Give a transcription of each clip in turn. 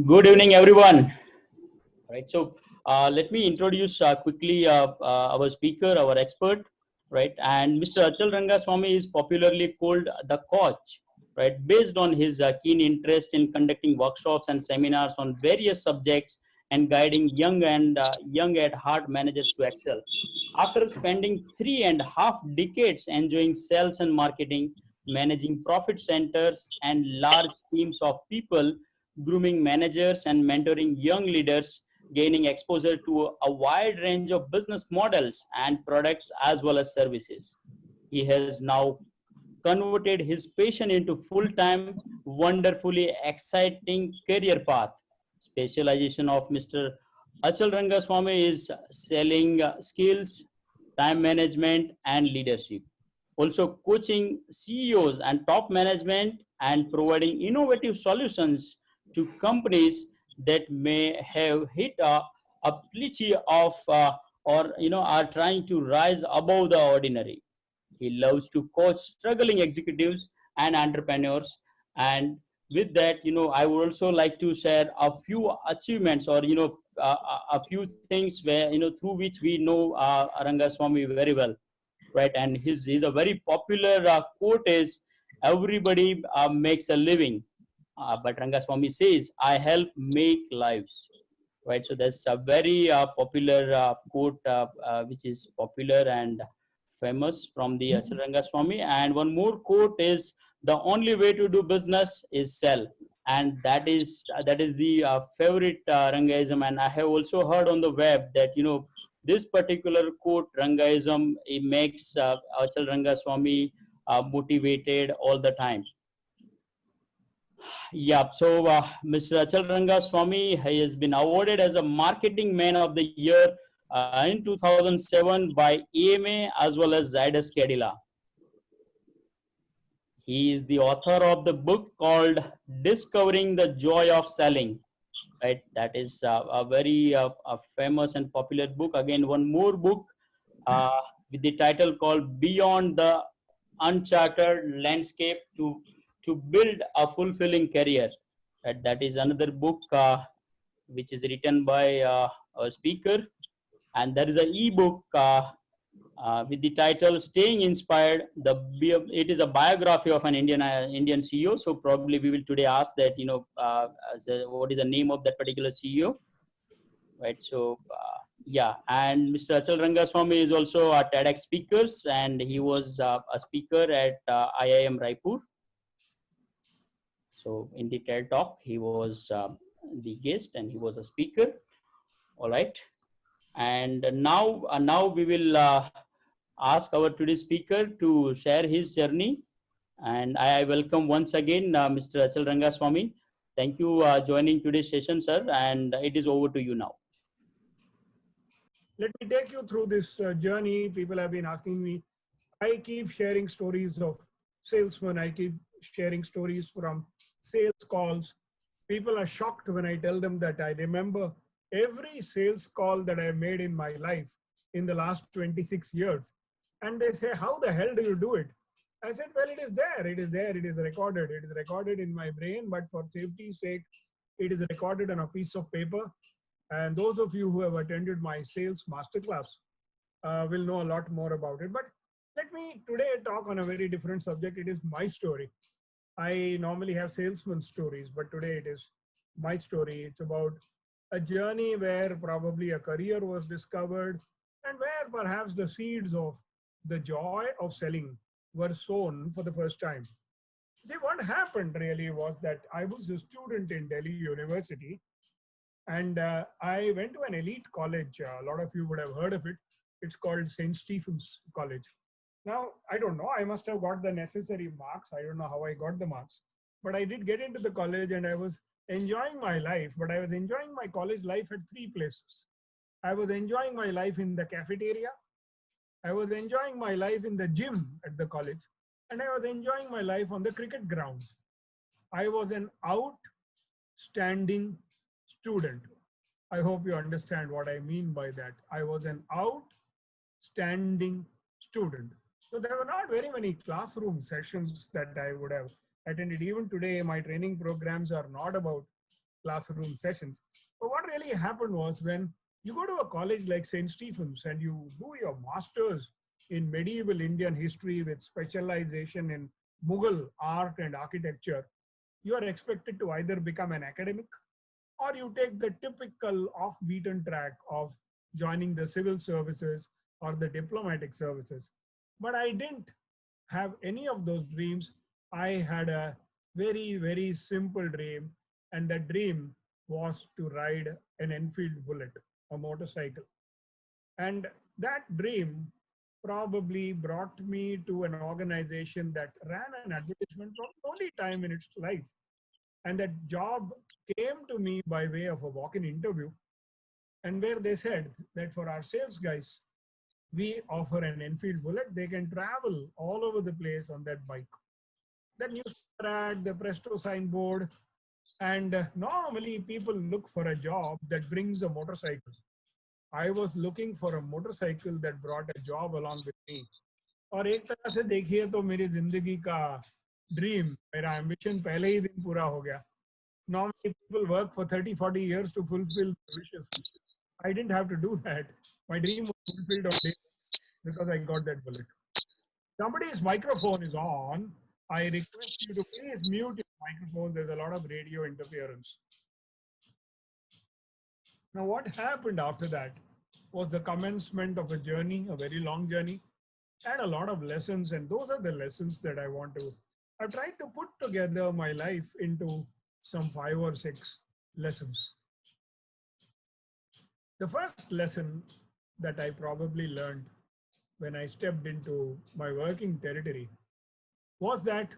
Good evening, everyone. Right. So let me introduce quickly our speaker, our expert. Right. And Mr. Achal Rangaswamy is popularly called the coach. Right. Based on his keen interest in conducting workshops and seminars on various subjects and guiding young at heart managers to excel. After spending 3.5 decades enjoying sales and marketing, managing profit centers and large teams of people, grooming managers and mentoring young leaders, gaining exposure to a wide range of business models and products as well as services. He has now converted his passion into full-time, wonderfully exciting career path. Specialization of Mr. Achal Rangaswamy is selling skills, time management, and leadership. Also, coaching CEOs and top management and providing innovative solutions to companies that may have hit a plateau of or are trying to rise above the ordinary. He loves to coach struggling executives and entrepreneurs. And with that, I would also like to share a few achievements or, a few things where, through which we know Rangaswamy very well, right? And he's a very popular quote is, everybody makes a living. But Rangaswamy says, I help make lives. Right, so that's a very popular quote, which is popular and famous from the Achal Rangaswamy. And one more quote is, "The only way to do business is sell," and that is the favorite Rangaism. And I have also heard on the web that this particular quote Rangaism, it makes Achal Rangaswamy motivated all the time. Yeah, so Mr. Achal Rangaswamy has been awarded as a Marketing Man of the Year in 2007 by EMA as well as Zydus Cadila. He is the author of the book called Discovering the Joy of Selling. Right, that is a very a famous and popular book. Again, one more book with the title called Beyond the Uncharted Landscape to Build a Fulfilling Career. That is another book which is written by a speaker, and there is an e-book with the title "Staying Inspired." It is a biography of an Indian CEO. So probably we will today ask that what is the name of that particular CEO, right? So yeah, and Mr. Achal Rangaswamy is also a TEDx speaker, and he was a speaker at IIM Raipur. So in the TED talk, he was the guest and he was a speaker. All right. And now we will ask our today's speaker to share his journey. And I welcome once again Mr. Achal Rangaswamy. Thank you joining today's session, sir. And it is over to you now. Let me take you through this journey. People have been asking me. I keep sharing stories of salesmen. I keep sharing stories from sales calls. People are shocked when I tell them that I remember every sales call that I made in my life in the last 26 years. And they say, how the hell do you do it? I said, well, it is there. It is there. It is recorded. It is recorded in my brain. But for safety's sake, it is recorded on a piece of paper. And those of you who have attended my sales masterclass will know a lot more about it. But let me today talk on a very different subject. It is my story. I normally have salesman stories, but today it is my story. It's about a journey where probably a career was discovered and where perhaps the seeds of the joy of selling were sown for the first time. See, what happened really was that I was a student in Delhi University, and I went to an elite college. A lot of you would have heard of it. It's called St. Stephen's College. Now, I don't know. I must have got the necessary marks. I don't know how I got the marks. But I did get into the college and I was enjoying my life. But I was enjoying my college life at three places. I was enjoying my life in the cafeteria. I was enjoying my life in the gym at the college. And I was enjoying my life on the cricket grounds. I was an outstanding student. I hope you understand what I mean by that. I was an outstanding student. So there were not very many classroom sessions that I would have attended. Even today, my training programs are not about classroom sessions. But what really happened was when you go to a college like St. Stephen's and you do your master's in medieval Indian history with specialization in Mughal art and architecture, you are expected to either become an academic or you take the typical off beaten track of joining the civil services or the diplomatic services. But I didn't have any of those dreams. I had a very, very simple dream, and that dream was to ride an Enfield Bullet, a motorcycle. And that dream probably brought me to an organization that ran an advertisement for the only time in its life. And that job came to me by way of a walk in interview, and where they said that for our sales guys, we offer an Enfield Bullet. They can travel all over the place on that bike. The newspaper ad, the Presto signboard, and normally people look for a job that brings a motorcycle. I was looking for a motorcycle that brought a job along with me. और एक तरह से देखिए तो मेरी जिंदगी का dream, मेरा एम्बिशन पहले ही दिन पूरा हो गया. Normally people work for 30-40 years to fulfill their wishes. I didn't have to do that. My dream was fulfilled on day because I got that bullet. Somebody's microphone is on. I request you to please mute your microphone. There's a lot of radio interference. Now, what happened after that was the commencement of a journey, a very long journey, and a lot of lessons. And those are the lessons that I've tried to put together my life into some 5 or 6 lessons. The first lesson that I probably learned when I stepped into my working territory was that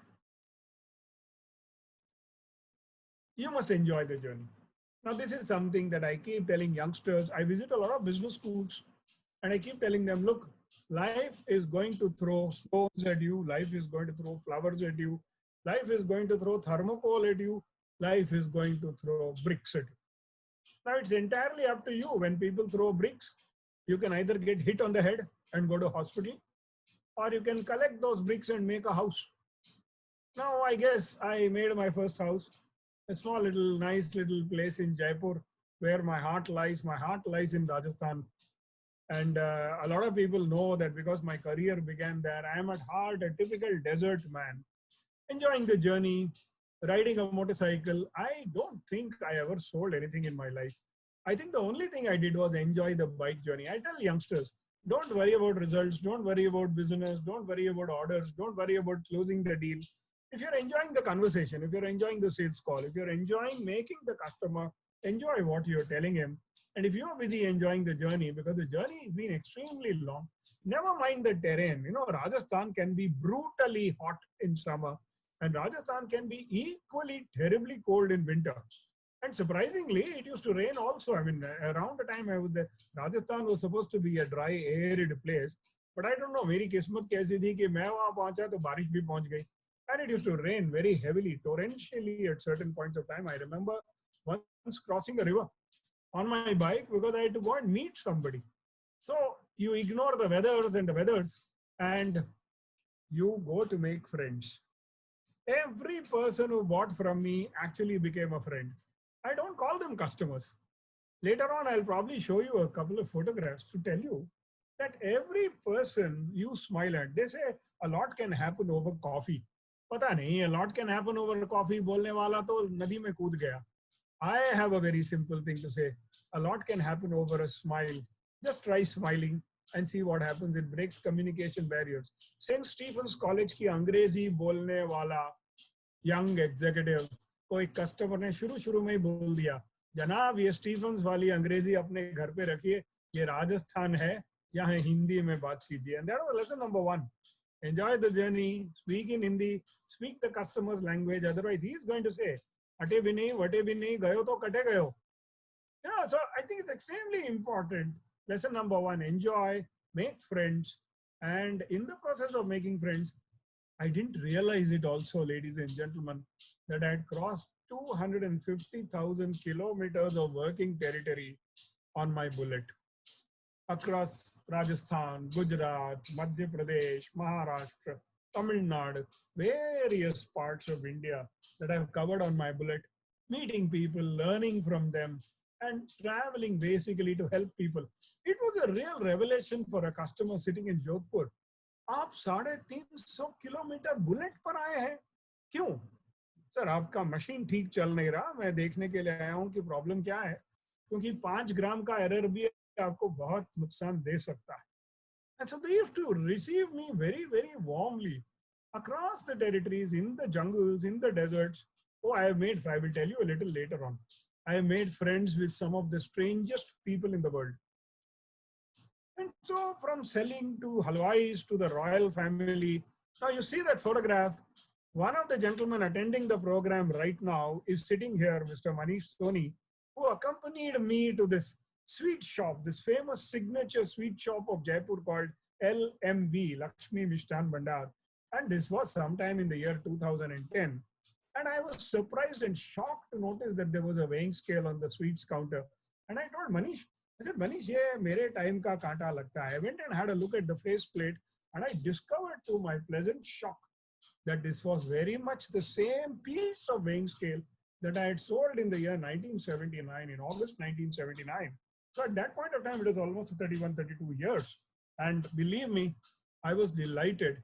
you must enjoy the journey. Now, this is something that I keep telling youngsters. I visit a lot of business schools and I keep telling them, look, life is going to throw stones at you. Life is going to throw flowers at you. Life is going to throw thermocol at you. Life is going to throw bricks at you. Now, it's entirely up to you. When people throw bricks, you can either get hit on the head and go to hospital, or you can collect those bricks and make a house. Now, I guess I made my first house, a small little, nice little place in Jaipur where my heart lies. My heart lies in Rajasthan. And a lot of people know that because my career began there, I am at heart a typical desert man, enjoying the journey, riding a motorcycle. I don't think I ever sold anything in my life. I think the only thing I did was enjoy the bike journey. I tell youngsters, don't worry about results, don't worry about business, don't worry about orders, don't worry about closing the deal. If you're enjoying the conversation, if you're enjoying the sales call, if you're enjoying making the customer enjoy what you're telling him, and if you're busy enjoying the journey, because the journey has been extremely long, never mind the terrain. You know, Rajasthan can be brutally hot in summer, and Rajasthan can be equally terribly cold in winter. And surprisingly, it used to rain also. I mean, around the time I was there, Rajasthan was supposed to be a dry, arid place. But I don't know, मेरी किस्मत कैसी थी कि मैं वहाँ पहुँचा तो बारिश भी पहुँच गई. And it used to rain very heavily, torrentially at certain points of time. I remember once crossing a river on my bike because I had to go and meet somebody. So you ignore the weathers and the weathers and you go to make friends. Every person who bought from me actually became a friend. I don't call them customers. Later on, I'll probably show you a couple of photographs to tell you that every person you smile at, they say a lot can happen over coffee. पता नहीं, a lot can happen over coffee. बोलने वाला तो नदी में कूद गया. I have a very simple thing to say. A lot can happen over a smile. Just try smiling and see what happens. It breaks communication barriers. St. Stephen's College की अंग्रेजी बोलने वाला young executive को एक customer ने शुरू में ही बोल दिया, जनाब ये स्टीफन्स वाली अंग्रेजी अपने घर पे रखिए, ये राजस्थान है, यहाँ हिंदी में बात कीजिए. And that was lesson number 1. Enjoy the journey, speak in Hindi, speak the customer's language. Otherwise, he is going to say, "Ate bhi nahi, vate bhi nahi, gayo to kate gayo." You know, so I think it's extremely important. Lesson number 1: enjoy, make friends, and in the process of making friends, I didn't realize it also, ladies and gentlemen, that I had crossed 250,000 kilometers of working territory on my bullet across Rajasthan, Gujarat, Madhya Pradesh, Maharashtra, Tamil Nadu, various parts of India that I've covered on my bullet. meeting people, learning from them, and traveling basically to help people. It was a real revelation for a customer sitting in Jodhpur. आप 350 kilometre bullet पर आए हैं, क्यों? Sir आपका machine ठीक चल नहीं रहा, मैं देखने के लिए आया हूँ कि प्रॉब्लम क्या है, क्योंकि 5 ग्राम का एरर भी आपको बहुत नुकसान दे सकता है. And so they used to receive me very, very warmly across the territories, in the jungles, in the deserts. Oh, I will tell you a little later on. I have made friends with some of the strangest people in the world. And so from selling to Halwais to the royal family, now you see that photograph. One of the gentlemen attending the program right now is sitting here, Mr. Manish Soni, who accompanied me to this sweet shop, this famous signature sweet shop of Jaipur called LMB, Lakshmi Mishtan Bhandar. And this was sometime in the year 2010. And I was surprised and shocked to notice that there was a weighing scale on the sweets counter. And I told Manish, I said, Manish, ye mere time ka kaanta lagta hai. I went and had a look at the faceplate, and I discovered to my pleasant shock that this was very much the same piece of weighing scale that I had sold in the year 1979, in August 1979. So at that point of time, it was almost 31, 32 years. And believe me, I was delighted.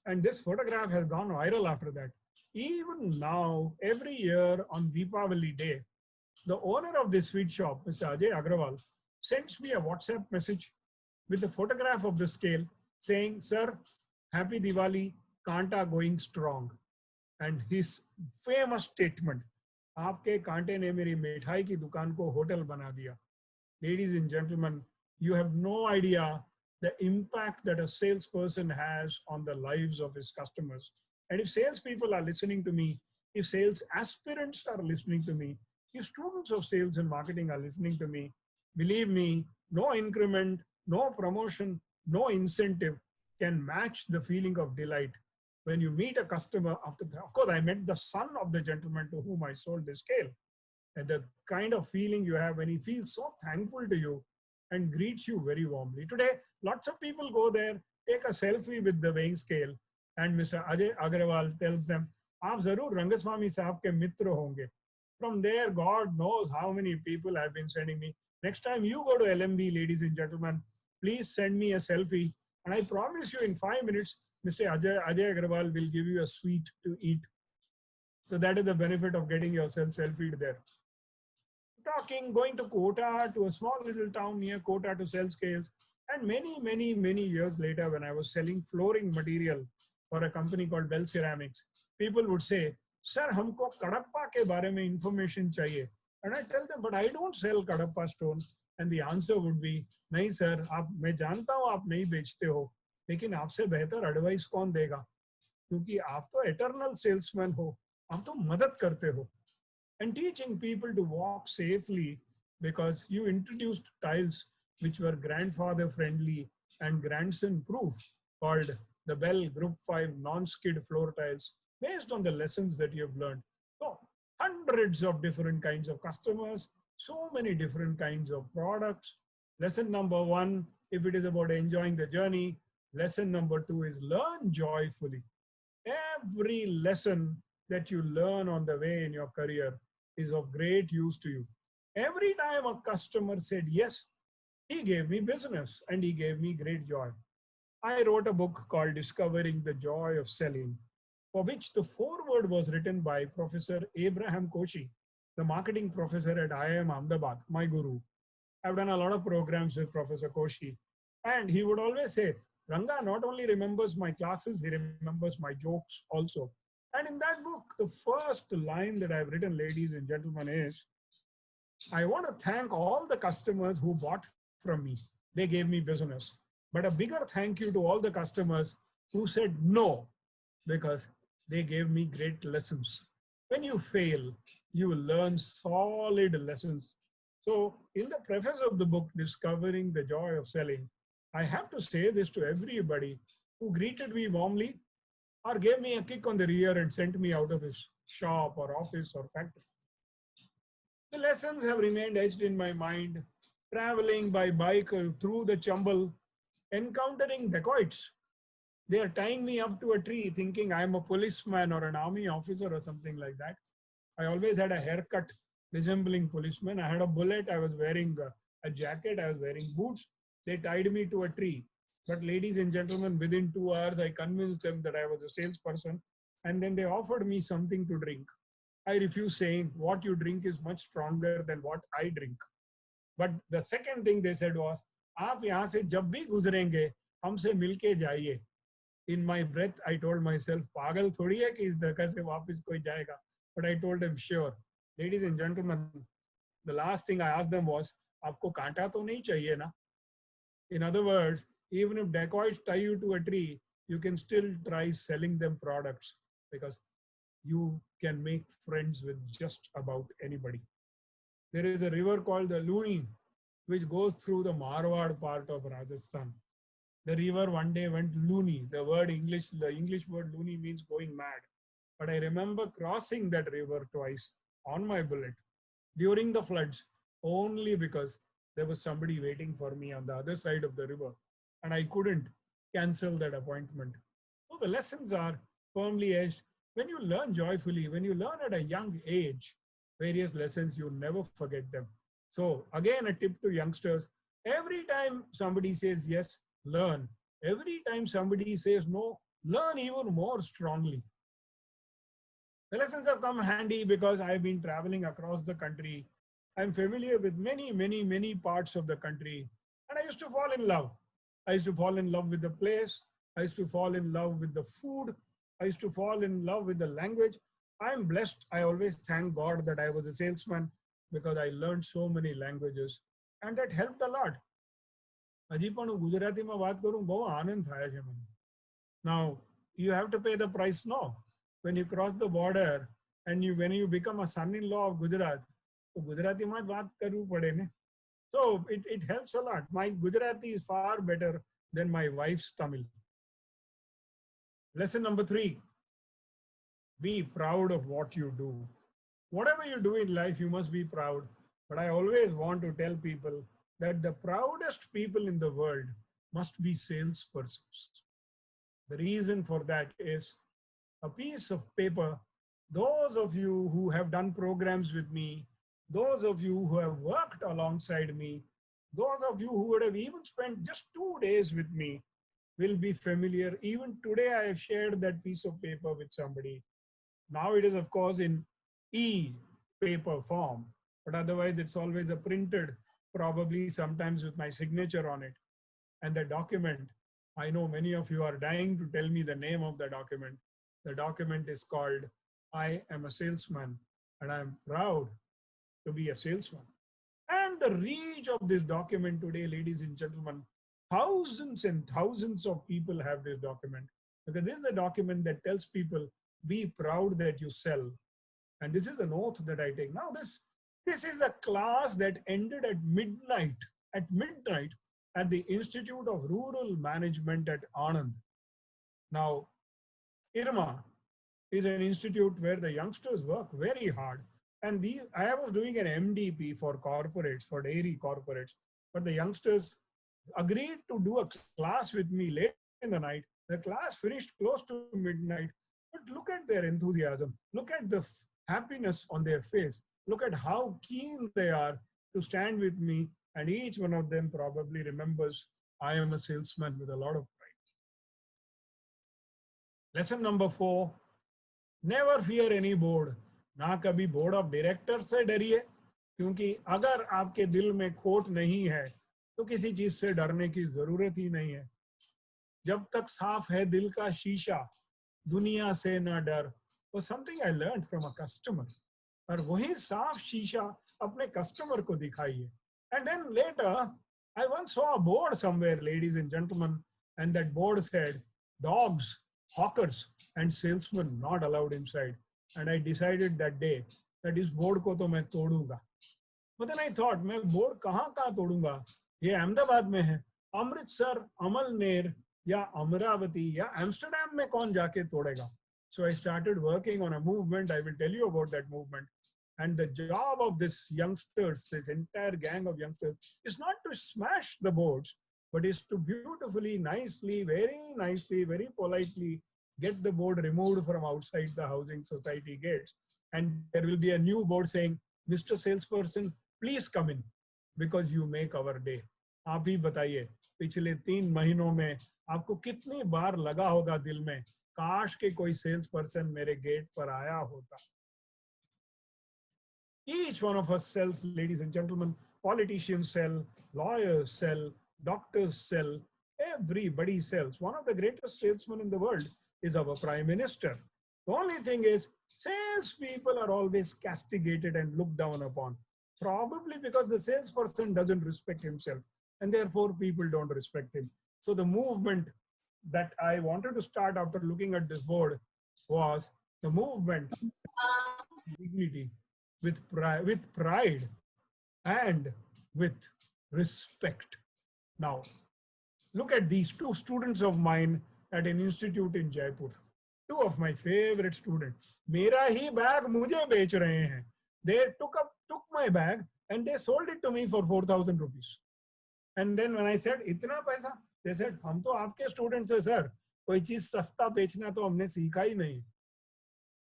And this photograph has gone viral after that. Even now, every year on Deepavali Day, the owner of this sweet shop, Mr. Ajay Agrawal, sends me a WhatsApp message with a photograph of the scale saying, Sir, happy Diwali, Kanta going strong. And his famous statement, आपके कांटे ने मेरी मिठाई की दुकान को hotel बना दिया. Ladies and gentlemen, you have no idea the impact that a salesperson has on the lives of his customers. And if salespeople are listening to me, if sales aspirants are listening to me, if students of sales and marketing are listening to me, believe me, no increment, no promotion, no incentive can match the feeling of delight when you meet a customer after, of course, I met the son of the gentleman to whom I sold the scale. And the kind of feeling you have when he feels so thankful to you and greets you very warmly. Today, lots of people go there, take a selfie with the weighing scale, and Mr. Ajay Agrawal tells them, "Aap zarur Rangaswamy sahab ke mitra honge." From there, God knows how many people have been sending me. Next time you go to LMB, ladies and gentlemen, please send me a selfie. And I promise you in 5 minutes, Mr. Ajay Agrawal will give you a sweet to eat. So that is the benefit of getting yourself selfied there. Going to Kota, to a small little town near Kota to sell scales. And many years later, when I was selling flooring material for a company called Bell Ceramics, people would say, Sir, humko Kadappa ke bare mein information chahiye. And I tell them, but I don't sell Kadappa stone. And the answer would be, nahi sir, मैं जानता हूँ आप नहीं बेचते हो, लेकिन आपसे बेहतर एडवाइस कौन देगा? क्योंकि आप तो eternal salesman हो, आप तो मदद करते हो. And teaching people to walk safely, because you introduced tiles which were grandfather friendly and grandson proof, called the Bell Group 5 non-skid floor tiles, based on the lessons that you have learned. So hundreds of different kinds of customers, so many different kinds of products. Lesson number 1, if it is about enjoying the journey. Lesson number 2 is learn joyfully. Every lesson that you learn on the way in your career is of great use to you. Every time a customer said yes, he gave me business and he gave me great joy. I wrote a book called Discovering the Joy of Selling, for which the foreword was written by Professor Abraham Koshi, the marketing professor at IIM Ahmedabad, my guru. I've done a lot of programs with Professor Koshi, and he would always say, Ranga not only remembers my classes, he remembers my jokes also. And in that book, the first line that I've written, ladies and gentlemen, is, I want to thank all the customers who bought from me. They gave me business. But a bigger thank you to all the customers who said no, because they gave me great lessons. When you fail, you will learn solid lessons. So in the preface of the book, Discovering the Joy of Selling, I have to say this to everybody who greeted me warmly or gave me a kick on the rear and sent me out of his shop or office or factory. The lessons have remained etched in my mind, traveling by bike through the Chambal, encountering dacoits. They are tying me up to a tree thinking I'm a policeman or an army officer or something like that. I always had a haircut resembling policeman. I had a bullet. I was wearing a jacket. I was wearing boots. They tied me to a tree. But ladies and gentlemen, within 2 hours, I convinced them that I was a salesperson. And then they offered me something to drink. I refused, saying, what you drink is much stronger than what I drink. But the second thing they said was, आप यहाँ से जब भी गुजरेंगे हमसे मिलके जाइए. In my breath, I told myself, पागल थोड़ी है कि इस जगह से वापस कोई जाएगा. But I told them, sure. Ladies and gentlemen, the last thing I asked them was, आपको कांटा तो नहीं चाहिए ना? In other words, even if dacoits tie you to a tree, you can still try selling them products because you can make friends with just about anybody. There is a river called the Luni, which goes through the Marwar part of Rajasthan. The river one day went loony. The English word loony means going mad. But I remember crossing that river twice on my bullet during the floods, only because there was somebody waiting for me on the other side of the river and I couldn't cancel that appointment. So the lessons are firmly edged. When you learn joyfully, when you learn at a young age, various lessons, you never forget them. So again, a tip to youngsters, every time somebody says yes, learn. Every time somebody says no, learn even more strongly. The lessons have come handy because I've been traveling across the country. I'm familiar with many parts of the country. And I used to fall in love. I used to fall in love with the place. I used to fall in love with the food. I used to fall in love with the language. I'm blessed. I always thank God that I was a salesman because I learned so many languages. And that helped a lot. હજી પણ હું ગુજરાતીમાં વાત કરું બહુ આનંદ થાય છે મને. Now, you have to pay the price, no? When you cross the border and when you become a son-in-law of Gujarat, તો ગુજરાતીમાં જ વાત કરવું પડે ને. So it helps a lot. My Gujarati is far better than my wife's Tamil. Lesson number 3, be proud of what you do. Whatever you do in life, you must be proud. But I always want to tell people that the proudest people in the world must be salespersons. The reason for that is a piece of paper. Those of you who have done programs with me, those of you who have worked alongside me, those of you who would have even spent just 2 days with me will be familiar. Even today, I have shared that piece of paper with somebody. Now it is, of course, in e-paper form, but otherwise it's always a printed, probably sometimes with my signature on it. And the document, I know many of you are dying to tell me the name of the document. The document is called I Am a Salesman and I'm proud to be a salesman. And the reach of this document today, ladies and gentlemen, thousands and thousands of people have this document because this is a document that tells people, be proud that you sell. And this is an oath that I take. Now, this is a class that ended at midnight at the Institute of Rural Management at Anand. Now, IRMA is an institute where the youngsters work very hard. And I was doing an MDP for corporates, for dairy corporates, but the youngsters agreed to do a class with me late in the night. The class finished close to midnight, but look at their enthusiasm. Look at the happiness on their face. Look at how keen they are to stand with me. And each one of them probably remembers I am a salesman with a lot of pride. Lesson number 4, never fear any board. ना कभी board of director से डरिए, क्योंकि अगर आपके दिल में खोट नहीं है तो किसी चीज से डरने की जरूरत ही नहीं है. जब तक साफ है दिल का शीशा, दुनिया से ना डर, was something I learned from a customer. और वही साफ शीशा अपने कस्टमर को दिखाइए. And then later, I once saw a board somewhere, ladies and gentlemen, and that board said, dogs, hawkers, and salesmen not allowed inside. And I decided that day that इस board को तो मैं तोड़ूंगा. But then I thought, मैं board कहाँ तोड़ूंगा? ये अहमदाबाद में है, अमृतसर, अमलनेर या अमरावती या एम्स्टर्डम में कौन जाके तोड़ेगा? So I started working on a movement. I will tell you about that movement. And the job of this youngsters, this entire gang of youngsters, is not to smash the boards, but is to beautifully, nicely, very politely get the board removed from outside the housing society gates and there will be a new board saying, Mr. Salesperson, please come in because you make our day. आप ही बताइए पिछले 3 महीनों में आपको कितनी बार लगा होगा दिल में, काश के कोई सेल्स पर्सन मेरे गेट पर आया होता. Each one of us sells, ladies and gentlemen. Politicians sell, lawyers sell, doctors sell, everybody sells. One of the greatest salesmen in the world is our Prime Minister. The only thing is, salespeople are always castigated and looked down upon, probably because the salesperson doesn't respect himself, and therefore people don't respect him. So the movement that I wanted to start after looking at this board was the movement dignity, with pride and with respect. Now, look at these 2 students of mine at an institute in Jaipur. 2 of my favorite students. मेरा ही bag मुझे बेच रहे हैं. They took my bag and they sold it to me for 4,000 rupees. And then when I said, इतना पैसा? They said, हम तो आपके students हैं sir. कोई चीज सस्ता बेचना तो हमने सीखा ही नहीं.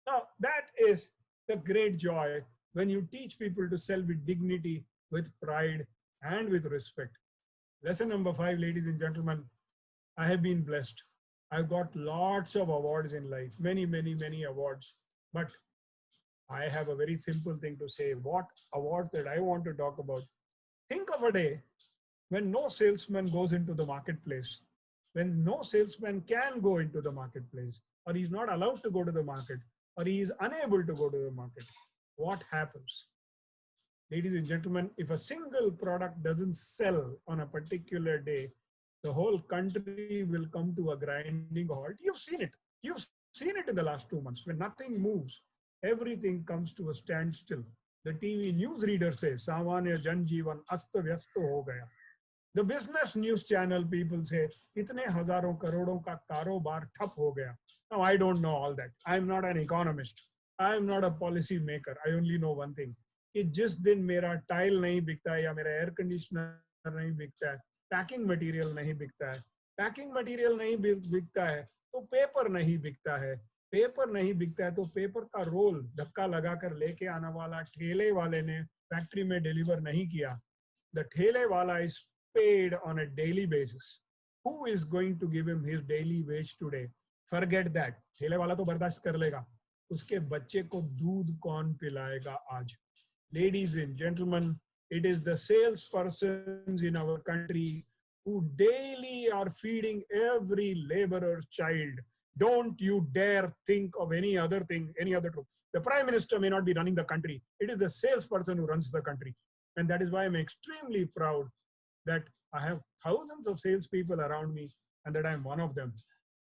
Now, that is the great joy when you teach people to sell with dignity, with pride, and with respect. Lesson number 5, ladies and gentlemen, I have been blessed. I've got lots of awards in life, many, many, many awards. But I have a very simple thing to say. What award that I want to talk about? Think of a day when no salesman goes into the marketplace, when no salesman can go into the marketplace, or he's not allowed to go to the market, or he is unable to go to the market. What happens? Ladies and gentlemen, if a single product doesn't sell on a particular day, the whole country will come to a grinding halt. You've seen it. You've seen it in the last 2 months. When nothing moves, everything comes to a standstill. The TV news reader says, Samanya Janjeevan Asta Vyasto Ho Gaya. The business news channel people say, Itne hazaron karodon ka karobar thap ho gaya. Now, I don't know all that. I'm not an economist. I'm not a policy maker. I only know one thing. कि जिस दिन मेरा tile नहीं बिकता है या मेरा air conditioner नहीं बिकता है, पैकिंग मटेरियल नहीं बिकता है, पैकिंग मटेरियल नहीं बिकता है तो पेपर नहीं बिकता है, पेपर नहीं बिकता है तो पेपर का रोल धक्का लगाकर लेके आने वाला ठेले वाले ने फैक्ट्री में डिलीवर नहीं किया. The ठेले वाला is paid on a daily basis. Who is going to give him his daily wage today? Forget that. ठेले वाला तो बर्दाश्त कर लेगा, उसके बच्चे को दूध कौन पिलाएगा आज? Ladies and gentlemen, it is the salespersons in our country who daily are feeding every laborer's child. Don't you dare think of any other thing, any other truth. The Prime Minister may not be running the country. It is the salesperson who runs the country. And that is why I'm extremely proud that I have thousands of salespeople around me and that I'm one of them.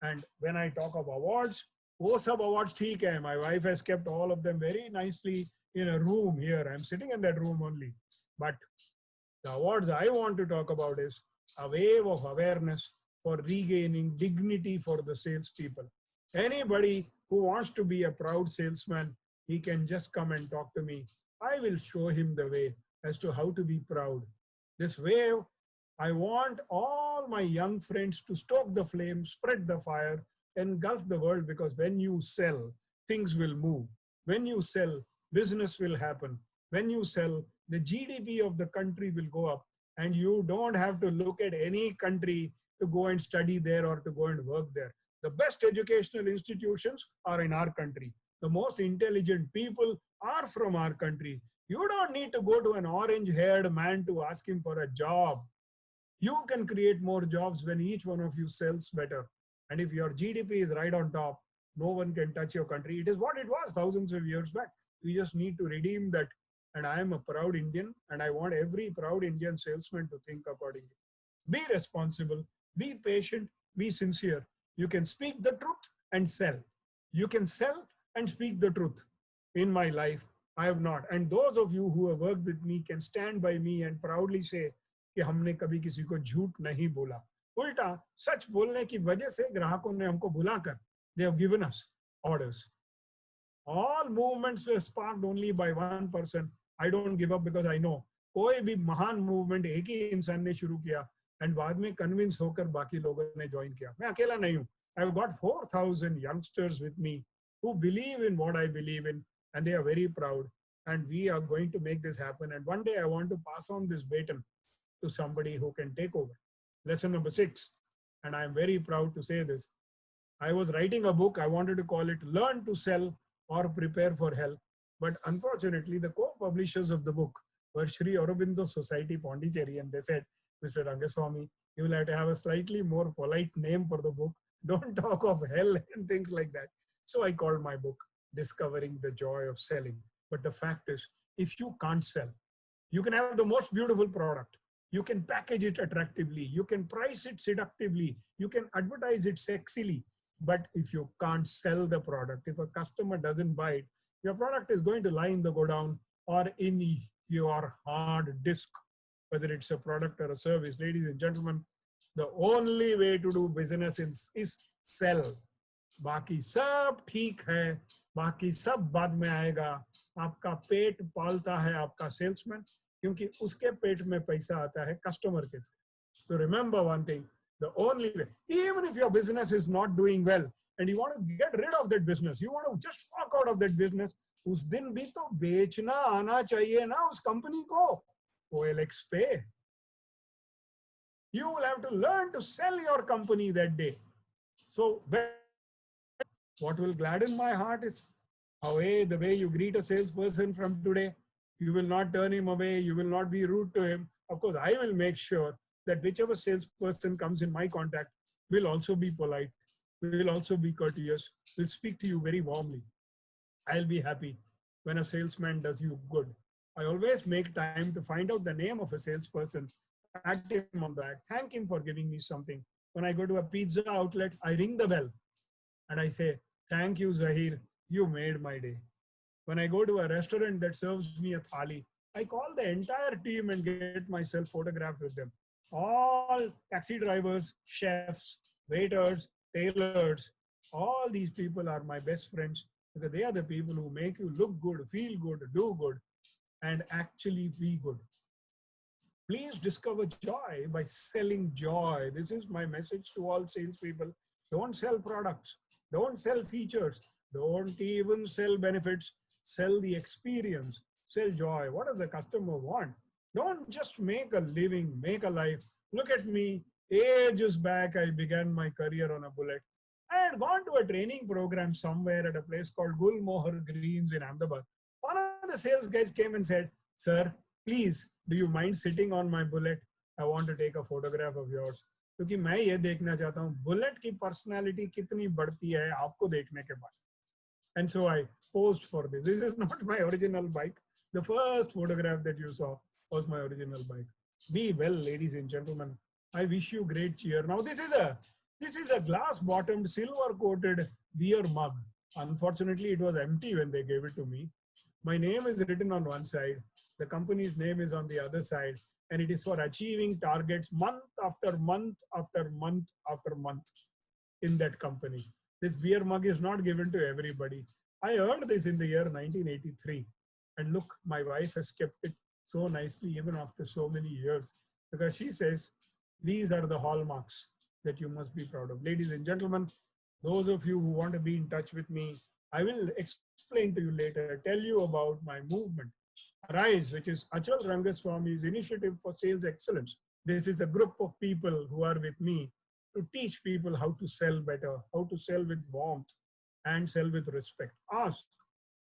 And when I talk of awards, वो सब awards ठीक है. My wife has kept all of them very nicely in a room here. I'm sitting in that room only. But the awards I want to talk about is a wave of awareness for regaining dignity for the salespeople. Anybody who wants to be a proud salesman, he can just come and talk to me. I will show him the way as to how to be proud. This wave, I want all my young friends to stoke the flame, spread the fire, engulf the world, because when you sell, things will move. When you sell, business will happen. When you sell, the GDP of the country will go up, and you don't have to look at any country to go and study there or to go and work there. The best educational institutions are in our country. The most intelligent people are from our country. You don't need to go to an orange-haired man to ask him for a job. You can create more jobs when each one of you sells better. And if your GDP is right on top, no one can touch your country. It is what it was thousands of years back. We just need to redeem that. And I am a proud Indian, and I want every proud Indian salesman to think accordingly. Be responsible, be patient, be sincere. You can speak the truth and sell. You can sell and speak the truth. In my life, I have not. And those of you who have worked with me can stand by me and proudly say कि हमने कभी किसी को झूठ नहीं बोला. उल्टा सच बोलने की वजह से ग्राहकों ने हमको बुलाकर they have given us orders. All movements were sparked only by one person. I don't give up because I know कोई भी महान मूवमेंट एक ही इंसान ने शुरू किया and बाद में कन्विंस होकर बाकी लोगों ने ज्वाइन किया. मैं अकेला नहीं हूँ. I've got 4,000 youngsters with me who believe in what I believe in, and they are very proud. And we are going to make this happen. And one day I want to pass on this baton to somebody who can take over. Lesson number 6, and I am very proud to say this. I was writing a book. I wanted to call it Learn to Sell or Prepare for Hell. But unfortunately, the co-publishers of the book were Sri Aurobindo Society, Pondicherry, and they said, Mr. Rangaswamy, you will have to have a slightly more polite name for the book. Don't talk of hell and things like that. So I called my book Discovering the Joy of Selling. But the fact is, if you can't sell, you can have the most beautiful product. You can package it attractively. You can price it seductively. You can advertise it sexily. But if you can't sell the product, if a customer doesn't buy it, your product is going to lie in the godown or in your hard disk, whether it's a product or a service. Ladies and gentlemen, the only way to do business is sell. बाकी सब ठीक है, बाकी सब बाद में आएगा. आपका पेट पालता है आपका सेल्समैन, क्योंकि उसके पेट में पैसा आता है कस्टमर के through. So remember one thing, the only way, even if your business is not doing well and you want to get rid of that business, you want to just walk out of that business, उस दिन भी तो बेचना आना चाहिए ना उस company को. OLX पे. You will have to learn to sell your company that day. So what will gladden my heart is the way you greet a salesperson from today. You will not turn him away. You will not be rude to him. Of course, I will make sure that whichever salesperson comes in my contact will also be polite, will also be courteous, will speak to you very warmly. I'll be happy when a salesman does you good. I always make time to find out the name of a salesperson, pat him on the back, thank him for giving me something. When I go to a pizza outlet, I ring the bell and I say, thank you, Zahir, you made my day. When I go to a restaurant that serves me a thali, I call the entire team and get myself photographed with them. All taxi drivers, chefs, waiters, tailors, all these people are my best friends because they are the people who make you look good, feel good, do good, and actually be good. Please discover joy by selling joy. This is my message to all salespeople. Don't sell products. Don't sell features. Don't even sell benefits. Sell the experience. Sell joy. What does the customer want? Don't just make a living, make a life. Look at me. Ages back, I began my career on a bullet. I had gone to a training program somewhere at a place called Gulmohar Greens in Ahmedabad. One of the sales guys came and said, sir, please, do you mind sitting on my bullet? I want to take a photograph of yours. क्योंकि मैं ये देखना चाहता हूँ bullet की personality कितनी बढ़ती है आपको देखने के बाद. And so I posed for this. This is not my original bike. The first photograph that you saw was my original bike. Be well, ladies and gentlemen. I wish you great cheer. Now this is a glass-bottomed, silver-coated beer mug. Unfortunately, it was empty when they gave it to me. My name is written on one side. The company's name is on the other side. And it is for achieving targets month after month after month after month in that company. This beer mug is not given to everybody. I earned this in the year 1983. And look, my wife has kept it so nicely even after so many years because she says, these are the hallmarks that you must be proud of. Ladies and gentlemen, those of you who want to be in touch with me, I will explain to you later, tell you about my movement, Arise, which is Achal Rangaswamy's initiative for sales excellence. This is a group of people who are with me to teach people how to sell better, how to sell with warmth and sell with respect. Ask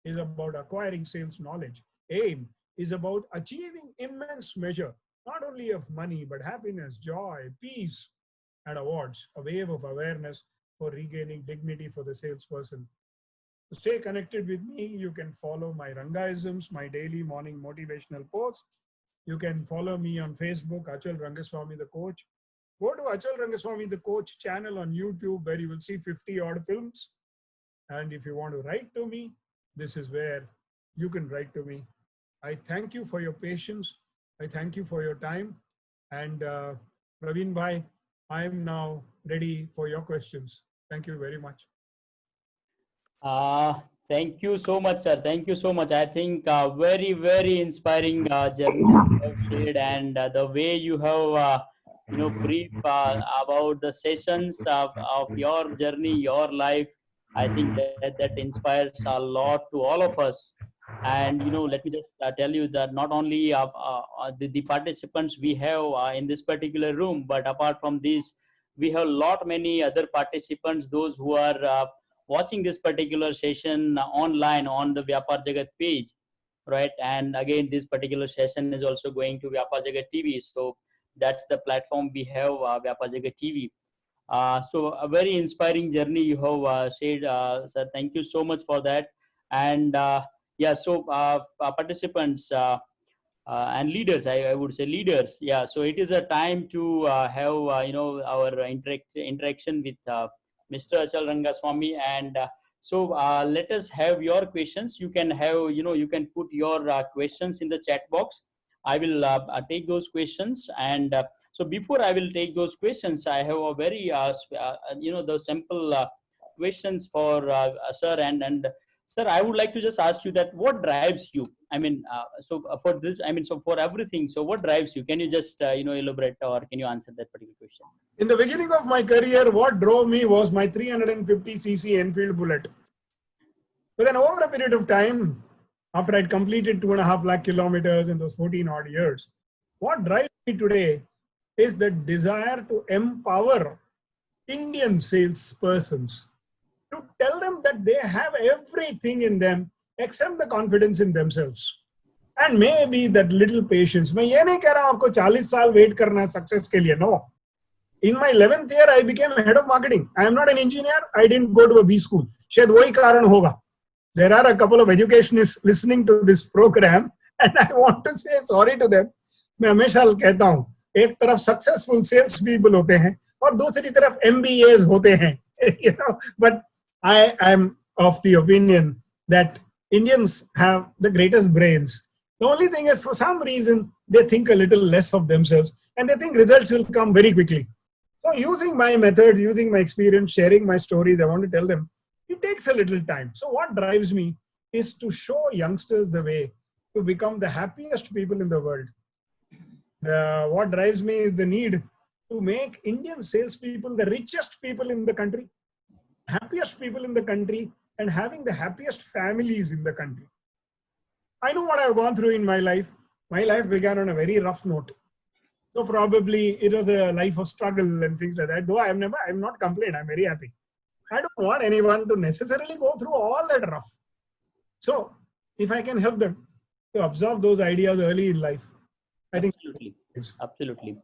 is about acquiring sales knowledge. Aim is about achieving immense measure, not only of money, but happiness, joy, peace, and awards, a wave of awareness for regaining dignity for the salesperson. To stay connected with me, you can follow my Rangaisms, my daily morning motivational posts. You can follow me on Facebook, Achal Rangaswamy the Coach. Go to Achal Rangaswamy the Coach channel on YouTube where you will see 50 odd films. And if you want to write to me, this is where you can write to me. I thank you for your patience. I thank you for your time. And Praveen Bhai, I am now ready for your questions. Thank you very much. Thank you so much, sir. Thank you so much. I think very, very inspiring journey you have shared, and the way you have, brief about the sessions of your journey, your life, I think that inspires a lot to all of us. And let me just tell you that not only the participants we have in this particular room, but apart from this, we have lot many other participants, those who are watching this particular session online on the Vyapar Jagat page, right? And again, this particular session is also going to Vyapar Jagat TV. So that's the platform we have, Vyapar Jagat TV. So a very inspiring journey you have shared, sir. Thank you so much for that. And yeah, so participants and leaders, I would say leaders. Yeah, so it is a time to have our interaction with Mr. Achal Rangaswamy, and so let us have your questions. You can have you can put your questions in the chat box. I will take those questions, and so before I will take those questions, I have a very the simple questions for sir, and sir, I would like to just ask you that what drives you? I mean, for this, I mean, so for everything, so what drives you? Can you just elaborate, or can you answer that particular question? In the beginning of my career, what drove me was my 350cc Enfield Bullet. But then over a period of time, after I'd completed 2.5 lakh kilometers in those 14 odd years, what drives me today is the desire to empower Indian salespersons, to tell them that they have everything in them except the confidence in themselves. And maybe that little patience. मैं ये नहीं कह रहा हूँ आपको 40 साल wait करना है success के लिए. No. In my 11th year, I became a head of marketing. I am not an engineer. I didn't go to a B school. शायद वही कारण होगा. There are a couple of educationists listening to this program, and I want to say sorry to them. मैं हमेशा कहता हूँ, एक तरफ successful sales people होते हैं और दूसरी तरफ MBAs होते हैं. But I am of the opinion that Indians have the greatest brains. The only thing is, for some reason, they think a little less of themselves and they think results will come very quickly. So using my method, using my experience, sharing my stories, I want to tell them, it takes a little time. So what drives me is to show youngsters the way to become the happiest people in the world. What drives me is the need to make Indian salespeople the richest people in the country, happiest people in the country, and having the happiest families in the country. I know what I've gone through in my life. My life began on a very rough note. So probably it was a life of struggle and things like that. Though I'm not complained. I'm very happy. I don't want anyone to necessarily go through all that rough. So if I can help them to absorb those ideas early in life, I think. Absolutely.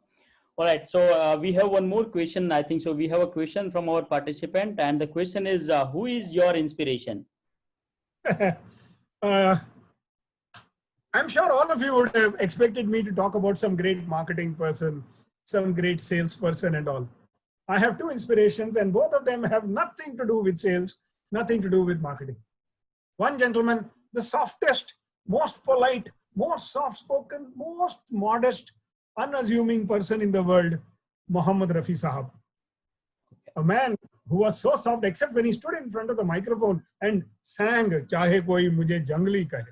All right. So we have one more question. I think so. We have a question from our participant, and the question is, who is your inspiration? I'm sure all of you would have expected me to talk about some great marketing person, some great salesperson and all. I have two inspirations, and both of them have nothing to do with sales, nothing to do with marketing. One gentleman, the softest, most polite, most soft-spoken, most modest, unassuming person in the world, Mohammad Rafi Sahab. A man who was so soft, except when he stood in front of the microphone and sang, "Chahe koi mujhe jangli kahe,"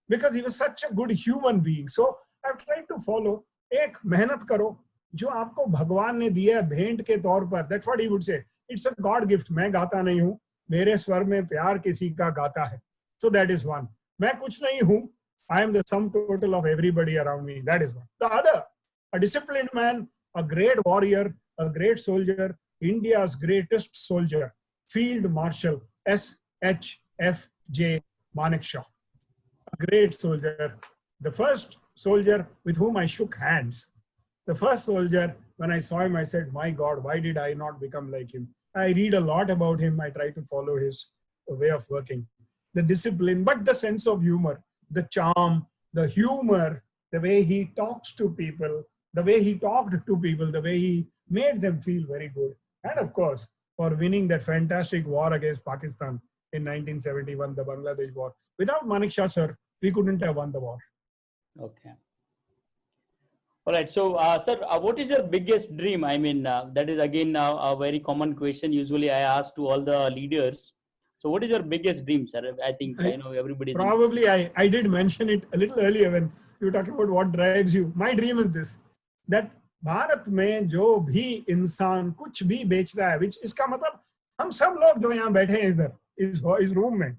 because he was such a good human being. So I've tried to follow. एक मेहनत करो जो आपको भगवान ने दिया भेंट के तौर पर. That's what he would say. It's a God gift. मैं गाता नहीं हूँ, मेरे स्वर में प्यार किसी का गाता है. So that is one. मैं कुछ नहीं हूँ. I am the sum total of everybody around me. That is one. The other, a disciplined man, a great warrior, a great soldier, India's greatest soldier, Field Marshal S.H.F.J. Manekshaw. A great soldier. The first soldier with whom I shook hands. The first soldier, when I saw him, I said, my God, why did I not become like him? I read a lot about him. I try to follow his way of working. The discipline, but the sense of humor, the charm, the humor, the way he talks to people, the way he talked to people, the way he made them feel very good. And of course, for winning that fantastic war against Pakistan in 1971, the Bangladesh war. Without Manekshaw, sir, we couldn't have won the war. Okay. All right. So, sir, what is your biggest dream? I mean, that is again a very common question. Usually I ask to all the leaders. So what is your biggest dream, sir? I think, everybody. Probably I did mention it a little earlier when you were talking about what drives you. My dream is this, that Bharat में जो भी इंसान कुछ भी बेचता है, which इसका मतलब हम सब लोग जो यहाँ बैठे हैं इधर इस रूम में,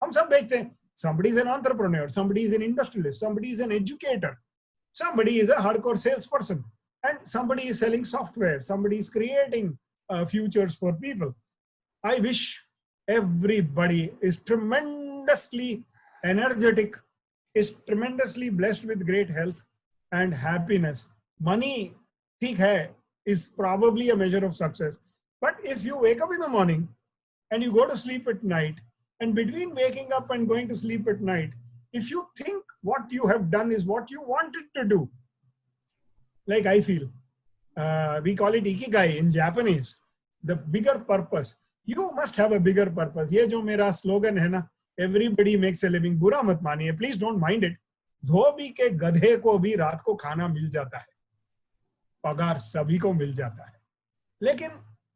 हम सब देखते हैं somebody is an entrepreneur, somebody is an industrialist, somebody is an educator, somebody is a hardcore salesperson, and somebody is selling software, somebody is creating futures for people. I wish everybody is tremendously energetic, is tremendously blessed with great health and happiness. Money, theek hai, is probably a measure of success. But if you wake up in the morning and you go to sleep at night, and between waking up and going to sleep at night, if you think what you have done is what you wanted to do, like I feel, we call it ikigai in Japanese, the bigger purpose. You must have a bigger purpose. ये जो मेरा slogan है ना, everybody makes a living, बुरा मत मानिए, please don't mind it. धोबी के गधे को भी रात को खाना मिल जाता है, पगार सभी को मिल जाता है, लेकिन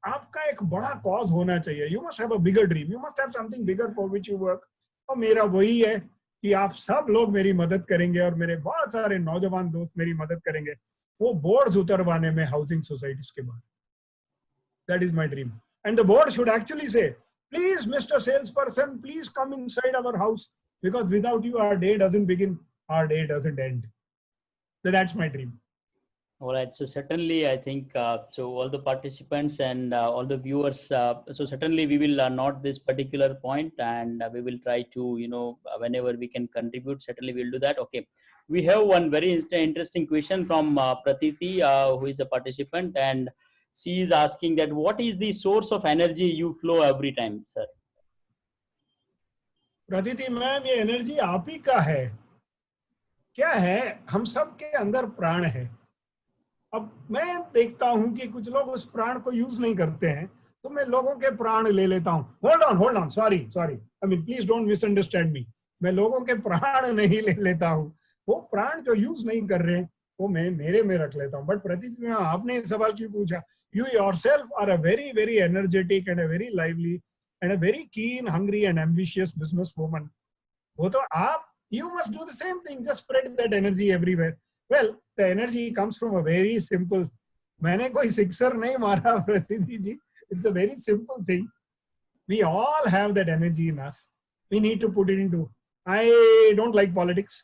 आपका एक बड़ा कॉज होना चाहिए. You must have a bigger dream, you must have something bigger for which you work. और मेरा वही है कि आप सब लोग मेरी मदद करेंगे और मेरे बहुत सारे नौजवान दोस्त मेरी मदद करेंगे वो बोर्ड्स उतरवाने में हाउसिंग सोसाइटीज के बाद. That is my dream. And the board should actually say, please mister sales person, please come inside our house, because without you our day doesn't begin, our day doesn't end. That's my dream. All right, so certainly I think so all the participants and all the viewers, so certainly we will note this particular point, and we will try to, whenever we can contribute, certainly we'll do that. Okay, we have one very interesting question from Pratiti, who is a participant, and she is asking that what is the source of energy you flow every time, sir? Pratiti ma'am, ये energy आप ही का है. क्या है, हम सब के अंदर प्राण है. अब मैं देखता हूं कि कुछ लोग उस प्राण को यूज नहीं करते हैं, तो मैं लोगों के प्राण ले लेता हूं. Hold on, sorry, I mean please don't misunderstand मी. मैं लोगों के प्राण नहीं ले लेता हूं, वो प्राण जो यूज नहीं कर रहे हैं वो मैं मेरे में रख लेता हूं. बट प्रतीत, आपने सवाल क्यों पूछा? You yourself are a very very energetic and a very lively and a very keen, hungry and ambitious businesswoman. वो तो आप, you must do the same thing, just spread that energy everywhere. Well, the energy comes from a very simple. मैंने कोई sixer नहीं मारा प्रतिनिधि जी. It's a very simple thing. We all have that energy in us. We need to put it into. I don't like politics.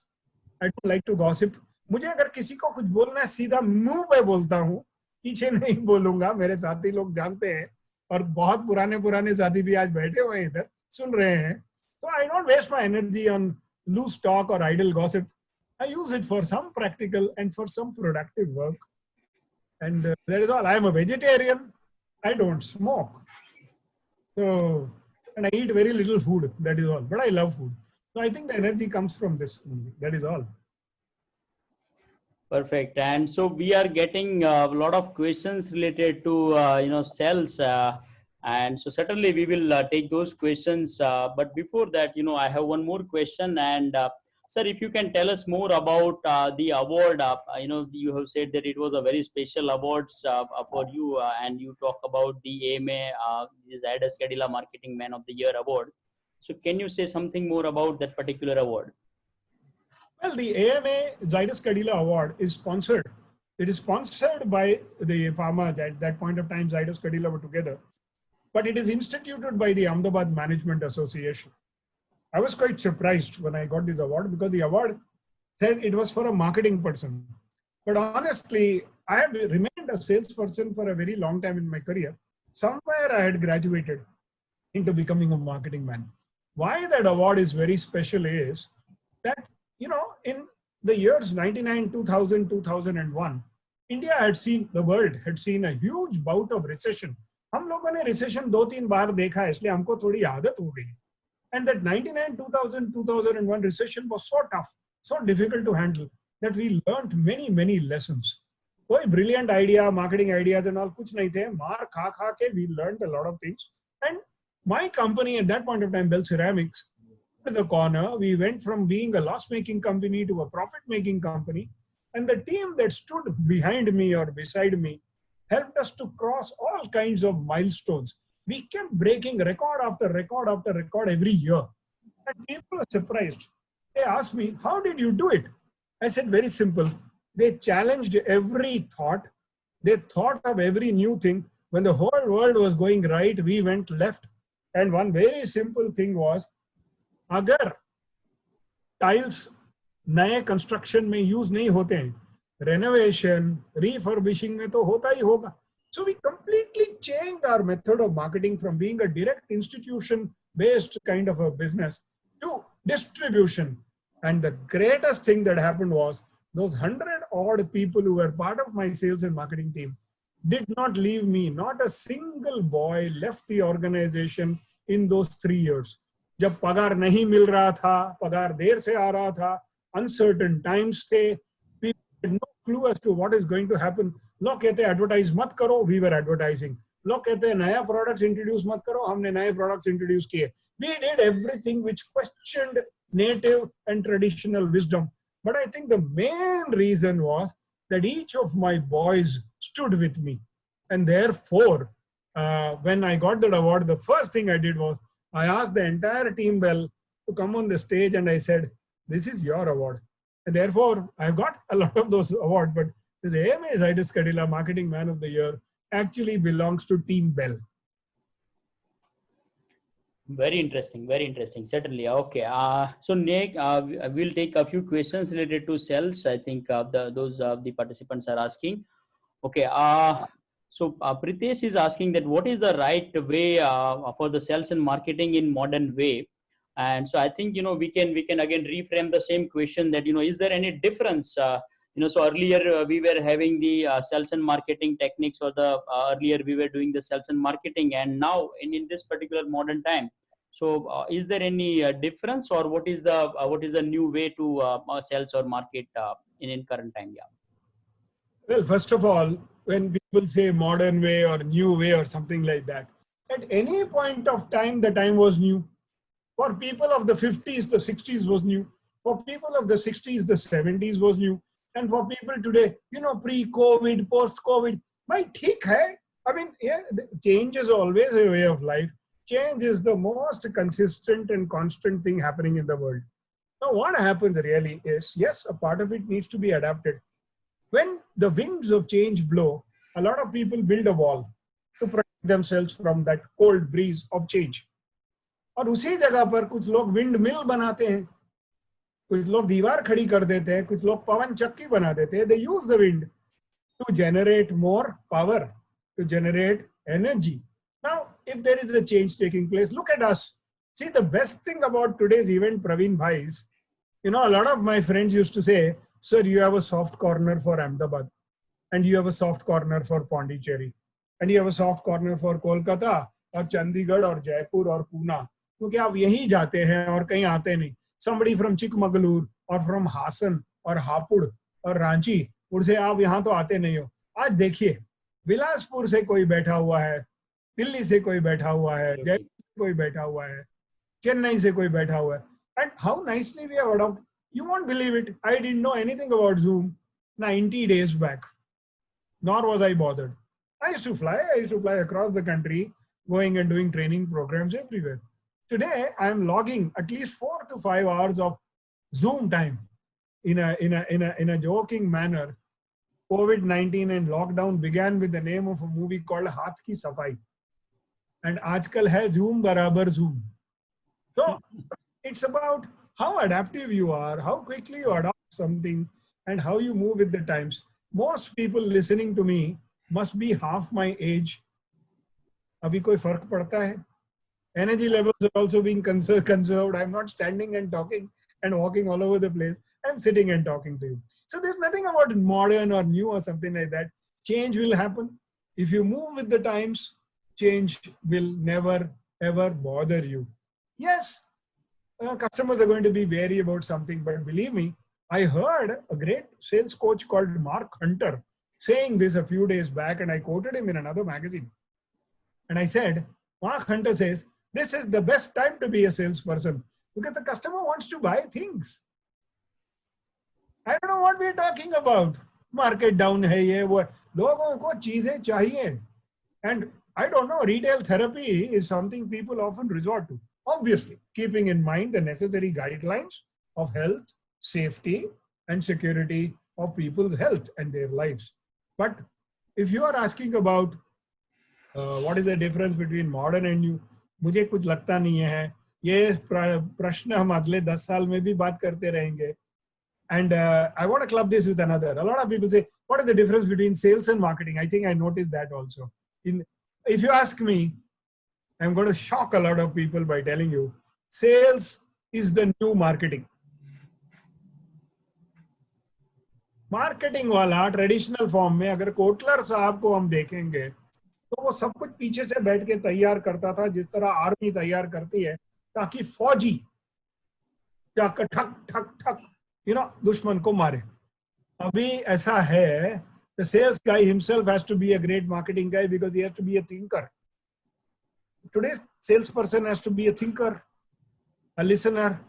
I don't like to gossip. मुझे अगर किसी को कुछ बोलना है सीधा मुंह पे बोलता हूँ, पीछे नहीं बोलूंगा. मेरे साथी लोग जानते हैं और बहुत पुराने साथी भी आज बैठे हुए हैं इधर सुन रहे हैं. So I don't waste my energy on loose talk or idle gossip. I use it for some practical and for some productive work. And that is all. I am a vegetarian. I don't smoke. So, and I eat very little food. That is all. But I love food. So I think the energy comes from this only. That is all. Perfect. And so we are getting a lot of questions related to, cells. And so certainly we will take those questions. But before that, I have one more question. And sir, if you can tell us more about the award, you have said that it was a very special awards for you, and you talk about the AMA, the Zydus Cadila Marketing Man of the Year award. So can you say something more about that particular award? Well, the AMA Zydus Cadila Award is sponsored. It is sponsored by the pharma. At that point of time, Zydus Cadila were together. But it is instituted by the Ahmedabad Management Association. I was quite surprised when I got this award because the award said it was for a marketing person. But honestly, I have remained a salesperson for a very long time in my career. Somewhere I had graduated into becoming a marketing man. Why that award is very special is that, in the years 99, 2000, 2001, India had seen, the world had seen a huge bout of recession. हम लोगों ने recession 2-3 बार देखा है, इसलिए हमको थोड़ी आदत हो गई. And that 99, 2000, 2001 recession was so tough, so difficult to handle that we learned many, many lessons. कोई brilliant idea, marketing ideas and all कुछ नहीं थे. मार खा के we learned a lot of things. And my company at that point of time, Bell Ceramics, in the corner, we went from being a loss-making company to a profit-making company. And the team that stood behind me or beside me helped us to cross all kinds of milestones. We kept breaking record after record after record every year. And people are surprised. They asked me, how did you do it? I said, very simple. They challenged every thought. They thought of every new thing. When the whole world was going right, we went left. And one very simple thing was, अगर tiles नए construction में use नहीं होते हैं, renovation रिफर्बिशिंग में तो होता ही होगा. So we completely changed our method of marketing from being a direct institution based kind of a business to distribution. And the greatest thing that happened was those 100 odd people who were part of my sales and marketing team did not leave me. Not a single boy left the organization in those 3 years. जब पगार नहीं मिल रहा था, पगार देर से आ रहा था, uncertain times थे, people had no clue as to what is going to happen. लोग कहते हैं advertise मत करो, we were advertising. लोग कहते हैं नया products introduce मत करो, हमने नए products introduce किए. We did everything which questioned native and traditional wisdom. But I think the main reason was that each of my boys stood with me. And therefore, when I got that award, the first thing I did was I asked the entire team well to come on the stage and I said, this is your award. And therefore, I've got a lot of those awards, but this AMA Zydus Kadila Marketing Man of the Year actually belongs to Team Bell. Very interesting, certainly. Okay, so Nick, we'll take a few questions related to sales. I think those the participants are asking. Okay, so Pritesh is asking that what is the right way for the sales and marketing in modern way? And so I think, we can again reframe the same question that, is there any difference? So earlier we were having the sales and marketing techniques, or the earlier we were doing the sales and marketing, and now in this particular modern time. So is there any difference, or what is the new way to sales or market in current time? Yeah. Well, first of all, when people say modern way or new way or something like that, at any point of time, the time was new. For people of the 50s, the 60s was new. For people of the 60s, the 70s was new. And for people today, pre-COVID, post-COVID, bhai, theek hai. I mean, yeah, change is always a way of life. Change is the most consistent and constant thing happening in the world. Now, what happens really is, yes, a part of it needs to be adapted. When the winds of change blow, a lot of people build a wall to protect themselves from that cold breeze of change. और उसी जगह पर कुछ लोग wind mill बनाते हैं, कुछ लोग दीवार खड़ी कर देते हैं, कुछ लोग पवन चक्की बना देते हैं. They use the wind to generate more power, to generate energy. Now, if there is a change taking place, look at us. See, the best thing about today's event, Praveen Bhai, is, a lot of my friends used to say, sir, you have a soft corner for Ahmedabad, and you have a soft corner for Pondicherry, and you have a soft corner for Kolkata, or Chandigarh, or Jaipur, or Pune. क्योंकि आप यहीं जाते हैं और कहीं आते नहीं. Somebody from Chikmagalur or from Hassan or Hapur or Ranchi, उनसे आप यहाँ तो आते नहीं हो. आज देखिए, बिलासपुर से कोई बैठा हुआ है, दिल्ली से कोई बैठा हुआ है, जयपुर से कोई बैठा हुआ है, चेन्नई से कोई बैठा हुआ है. And how nicely we have adopted. You won't believe it. I didn't know anything about Zoom 90 days back, nor was I bothered. I used to fly across the country, going and doing training programs everywhere. Today, I am logging at least 4 to 5 hours of Zoom time in a joking manner. COVID-19 and lockdown began with the name of a movie called Haath Ki Safai. And aajkal hai Zoom barabar Zoom. So it's about how adaptive you are, how quickly you adopt something, and how you move with the times. Most people listening to me must be half my age. Abhi koi fark padta hai? Energy levels are also being conserved. I'm not standing and talking and walking all over the place. I'm sitting and talking to you. So there's nothing about modern or new or something like that. Change will happen. If you move with the times, change will never, ever bother you. Yes, customers are going to be wary about something, but believe me, I heard a great sales coach called Mark Hunter saying this a few days back, and I quoted him in another magazine. And I said, Mark Hunter says, this is the best time to be a salesperson because the customer wants to buy things. I don't know what we're talking about. Market down hai ye wo. Logon ko cheezein chahiye. And I don't know, retail therapy is something people often resort to. Obviously, keeping in mind the necessary guidelines of health, safety, and security of people's health and their lives. But if you are asking about what is the difference between modern and new? मुझे कुछ लगता नहीं है। ये प्रश्न हम अगले 10 साल में भी बात करते रहेंगे. And I want to club this with another. A lot of people say, what is the difference between sales and marketing? I think I noticed that also. If you ask me, I'm going to shock a lot of people by telling you, sales is the new marketing. Marketing वाला traditional form में अगर Kotler साहब को हम देखेंगे तो वो सब कुछ पीछे से बैठ के तैयार करता था, जिस तरह आर्मी तैयार करती है ताकि फौजी जाकर ठक ठक ठक दुश्मन को मारे. अभी ऐसा है, the sales guy himself has to be a great marketing guy because he has to be a thinker. Today's salesperson has to be a thinker, a listener,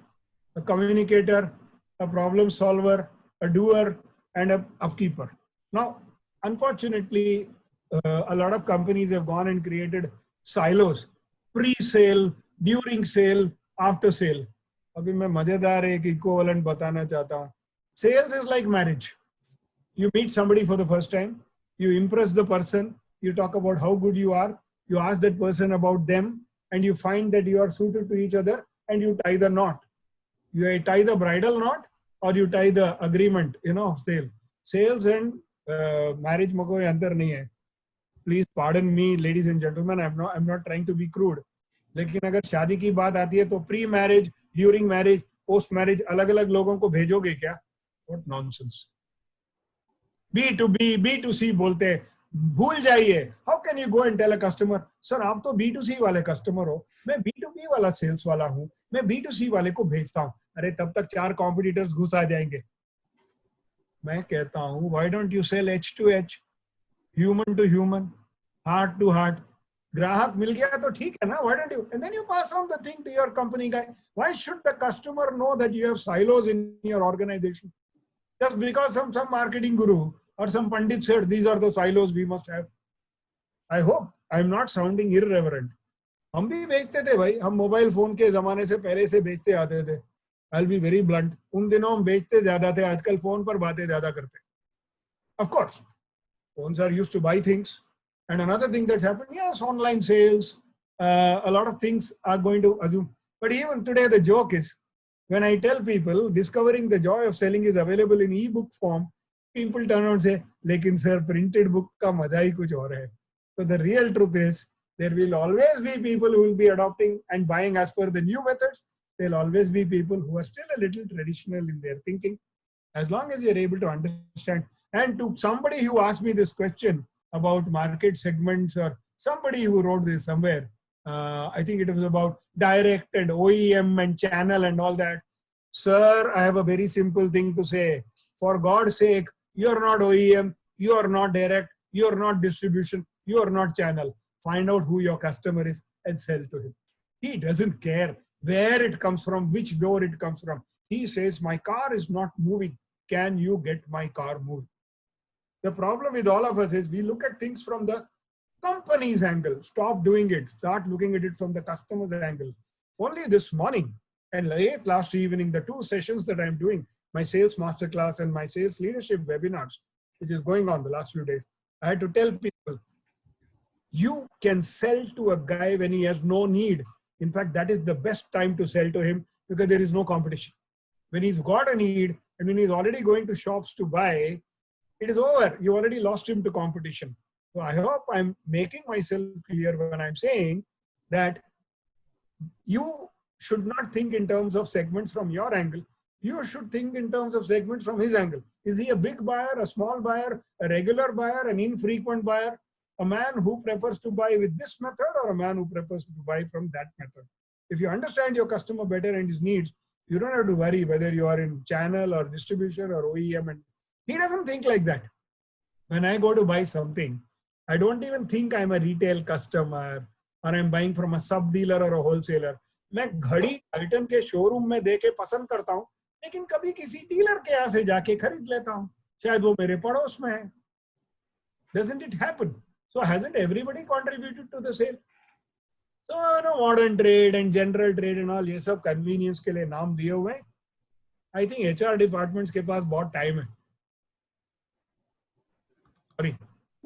a communicator, a problem solver, a doer, and a upkeeper. Now, unfortunately, a lot of companies have gone and created silos, pre-sale, during sale, after sale. अभी मैं मजेदार एक equivalent बताना चाहता हूँ. Sales is like marriage. You meet somebody for the first time, you impress the person, you talk about how good you are, you ask that person about them, and you find that you are suited to each other, and you tie the knot. You tie the bridal knot, or you tie the agreement, sale. Sales and marriage में कोई अंतर नहीं है. Please pardon me, ladies and gentlemen, I'm not trying to be crude. लेकिन अगर शादी की बात आती है तो pre marriage, during marriage, post marriage अलग अलग लोगों को भेजोगे क्या? What nonsense. B2B, B2C बोलते हैं, भूल जाइए. How can you go and tell a customer, sir आप तो B2C वाले कस्टमर हो, मैं B2B वाला सेल्स वाला हूँ, मैं B2C वाले को भेजता हूँ. अरे तब तक 4 कॉम्पिटिटर्स घुस आ जाएंगे. मैं कहता हूँ, why don't you sell H to H, human to human, heart to heart. ग्राहक मिल गया तो ठीक है ना? Why don't you? And then you pass on the thing to your company guy. Why should the customer know that you have silos in your organization? Just because some marketing guru or some pandit said these are the silos we must have. I hope I'm not sounding irreverent. हम भी बेचते थे भाई, हम mobile phone के जमाने से पहले से बेचते आते थे. I'll be very blunt. उन दिनों हम बेचते ज्यादा थे, आजकल फोन पर बातें ज्यादा करते. Of course, phones are used to buy things. And another thing that's happened, yes, online sales, a lot of things are going to assume. But even today, the joke is, when I tell people discovering the joy of selling is available in e-book form, people turn around and say, "Lekin sir, printed book ka maza hi kuch aur hai." So the real truth is, there will always be people who will be adopting and buying as per the new methods. There will always be people who are still a little traditional in their thinking. As long as you're able to understand. And to somebody who asked me this question about market segments, or somebody who wrote this somewhere, I think it was about direct and OEM and channel and all that. Sir, I have a very simple thing to say. For God's sake, you're not OEM, you are not direct, you are not distribution, you are not channel. Find out who your customer is and sell to him. He doesn't care where it comes from, which door it comes from. He says, my car is not moving. Can you get my car moving? The problem with all of us is we look at things from the company's angle. Stop doing it. Start looking at it from the customer's angle. Only this morning and late last evening, the 2 sessions that I'm doing, my sales masterclass and my sales leadership webinars, which is going on the last few days, I had to tell people, you can sell to a guy when he has no need. In fact, that is the best time to sell to him because there is no competition. When he's got a need and when he's already going to shops to buy, it is over. You already lost him to competition. So I hope I'm making myself clear when I'm saying that you should not think in terms of segments from your angle. You should think in terms of segments from his angle. Is he a big buyer, a small buyer, a regular buyer, an infrequent buyer, a man who prefers to buy with this method, or a man who prefers to buy from that method? If you understand your customer better and his needs, you don't have to worry whether you are in channel or distribution or OEM. And he doesn't think like that. When I go to buy something, I don't even think I'm a retail customer or I'm buying from a sub dealer or a wholesaler. मैं घड़ी Titan के showroom में देके पसंद करता हूँ, लेकिन कभी किसी डीलर के यहाँ से जाके खरीद लेता हूँ, शायद वो मेरे पड़ोस में है. Doesn't it happen? So hasn't everybody contributed to the sale? So modern trade and general trade and all ये सब convenience के लिए नाम दिए हुए हैं. I think HR departments के पास बहुत time है. Sorry,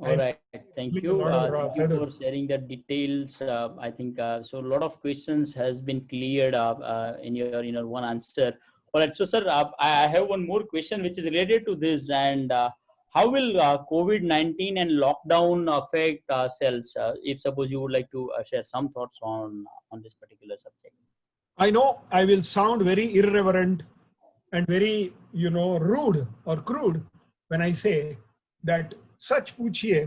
All right, thank With a you. lot of Thank you feathers. for sharing the details. I think so. A lot of questions has been cleared up in your one answer. All right, so sir, I have one more question which is related to this, and how will COVID-19 and lockdown affect sales? If suppose you would like to share some thoughts on this particular subject. I know I will sound very irreverent and very, rude or crude when I say that सच पूछिए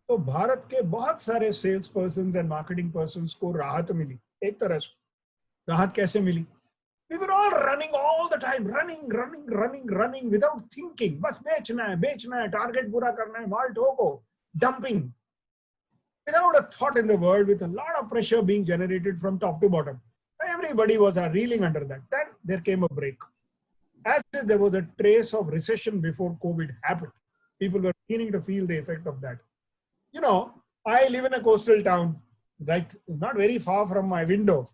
तो भारत के बहुत सारे sales person and marketing person को राहत मिली एक तरह से। राहत कैसे मिली? We were all running all the time, running without thinking. बस बेचना है, टारगेट पूरा करना है, माल ठोको, dumping, without a thought in the world, with a lot of pressure being generated from top to bottom. Everybody was reeling under that. Then there came a break. As if there was a trace of recession before COVID happened. People were beginning to feel the effect of that. I live in a coastal town, right? Not very far from my window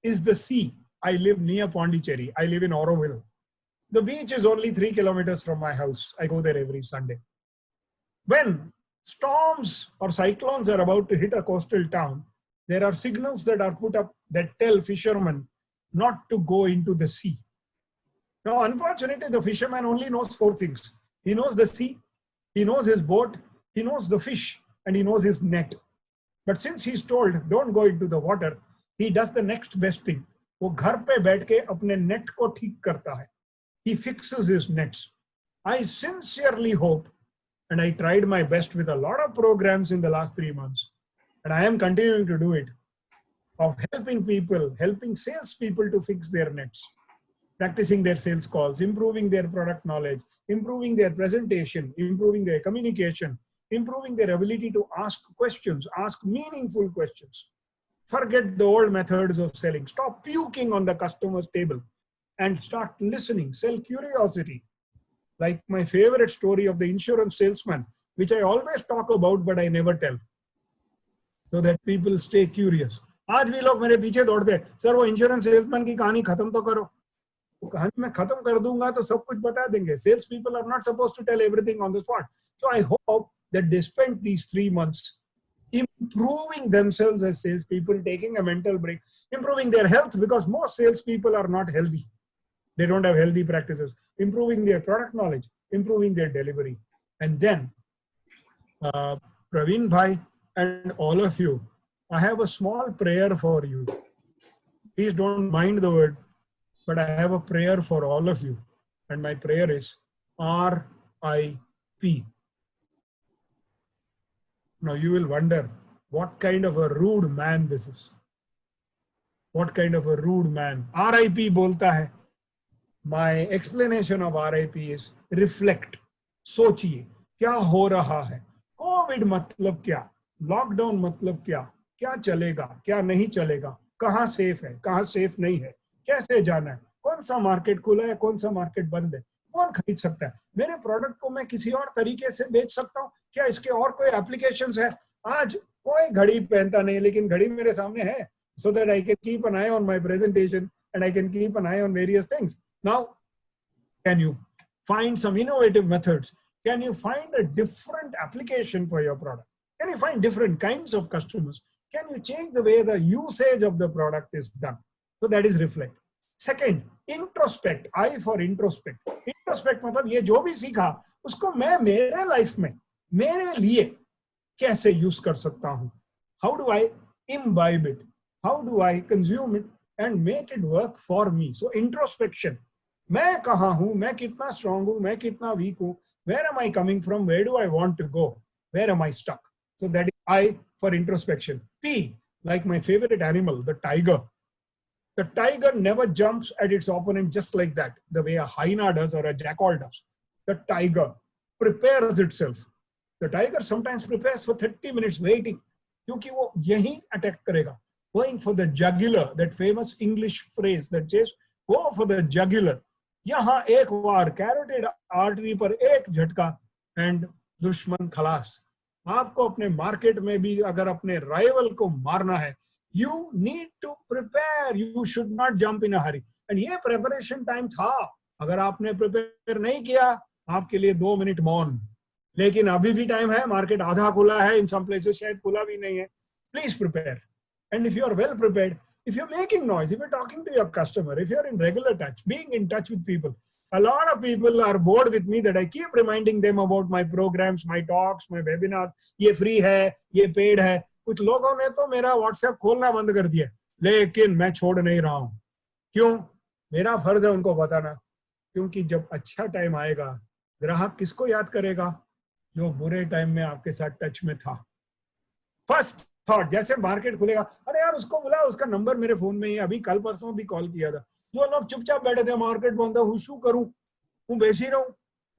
is the sea. I live near Pondicherry. I live in Auroville. The beach is only 3 kilometers from my house. I go there every Sunday. When storms or cyclones are about to hit a coastal town, there are signals that are put up that tell fishermen not to go into the sea. Now, unfortunately, the fisherman only knows 4 things. He knows the sea, he knows his boat, he knows the fish, and he knows his net. But since he's told, don't go into the water, he does the next best thing. वो घर पे बैठ के अपने net को ठीक करता है. He fixes his nets. I sincerely hope, and I tried my best with a lot of programs in the last 3 months, and I am continuing to do it, of helping people, helping salespeople to fix their nets, practicing their sales calls, improving their product knowledge, improving their presentation, improving their communication, improving their ability to ask questions, ask meaningful questions. Forget the old methods of selling. Stop puking on the customer's table and start listening. Sell curiosity. Like my favorite story of the insurance salesman, which I always talk about, but I never tell, so that people stay curious. आज भी लोग मेरे पीछे दौड़ते हैं, sir वो insurance salesman की कहानी खत्म तो करो. वो कहानी मैं खत्म कर दूंगा तो सब कुछ बता देंगे. Sales people are not supposed to tell everything on the spot. So I hope that they spent these 3 months improving themselves as salespeople, taking a mental break, improving their health, because most salespeople are not healthy. They don't have healthy practices. Improving their product knowledge, improving their delivery. And then, Praveen Bhai and all of you, I have a small prayer for you. Please don't mind the word, but I have a prayer for all of you. And my prayer is RIP. Now you will wonder what kind of a rude man this is. What kind of a rude man. RIP bolta hai. My explanation of RIP is reflect. सोचिए क्या हो रहा है. Covid मतलब क्या, lockdown मतलब क्या, क्या चलेगा क्या नहीं चलेगा, कहाँ सेफ है कहाँ सेफ नहीं है, कैसे जाना है, कौन सा मार्केट खुला है कौन सा मार्केट बंद है, कौन खरीद सकता है, मेरे प्रोडक्ट को मैं किसी और तरीके से बेच सकता हूँ क्या, इसके और कोई एप्लीकेशंस है. आज कोई घड़ी पहनता नहीं, लेकिन घड़ी मेरे सामने है, so that I can keep an eye on my presentation and I can keep an eye on various things. Now, can you find some innovative methods? Can you find a different application for your product? Can you find different kinds of customers? Can you change the way the usage of the product is done? So that is reflect. Second, introspect. I for introspect. Introspect मतलब ये जो भी सीखा उसको मैं मेरे life में मेरे लिए कैसे यूज कर सकता हूँ. How do I imbibe it? How do I consume it and make it work for me? So introspection. मैं कहाँ हूँ, मैं कितना strong हूँ, मैं कितना weak हूँ, where am I coming from, where do I want to go, where am I stuck? So that is I for introspection. P, like my favorite animal, the tiger. The tiger never jumps at its opponent just like that, the way a hyena does or a jackal does. The tiger prepares itself. The tiger sometimes prepares for 30 minutes waiting, क्योंकि वो यही attack करेगा. Going for the jugular, that famous English phrase that says, go for the jugular. यहाँ एक बार carotid artery पर एक झटका and दुश्मन खलास. आपको अपने मार्केट में भी अगर अपने राइवल को मारना है, you need to prepare. You should not jump in a hurry. And ये प्रिपरेशन टाइम था. अगर आपने प्रिपेयर नहीं किया, आपके लिए 2 मिनट मौन. लेकिन अभी भी टाइम है, मार्केट आधा खुला है, इन सम प्लेसेस शायद खुला भी नहीं है. Please prepare. And if you are well prepared, if you're making noise, if you're talking to your customer, if you're in regular touch, being in touch with people. A lot of people are bored with me that I keep reminding them about my programs, my talks, my webinars. ये free है, ये paid है. कुछ लोगों ने तो मेरा WhatsApp खोलना बंद कर दिया, लेकिन मैं छोड़ नहीं रहा हूं. क्यों? मेरा फर्ज है उनको बताना. क्योंकि जब अच्छा टाइम आएगा, ग्राहक किसको याद करेगा? जो बुरे टाइम में आपके साथ टच में था. फर्स्ट थॉट, जैसे मार्केट खुलेगा, अरे यार उसको बुला, उसका नंबर मेरे फोन में ही है, अभी कल परसों भी कॉल किया था. जो लोग चुपचाप बैठे थे, मार्केट बंद है, हूँ शू करूं, हूँ बेच ही रहूं,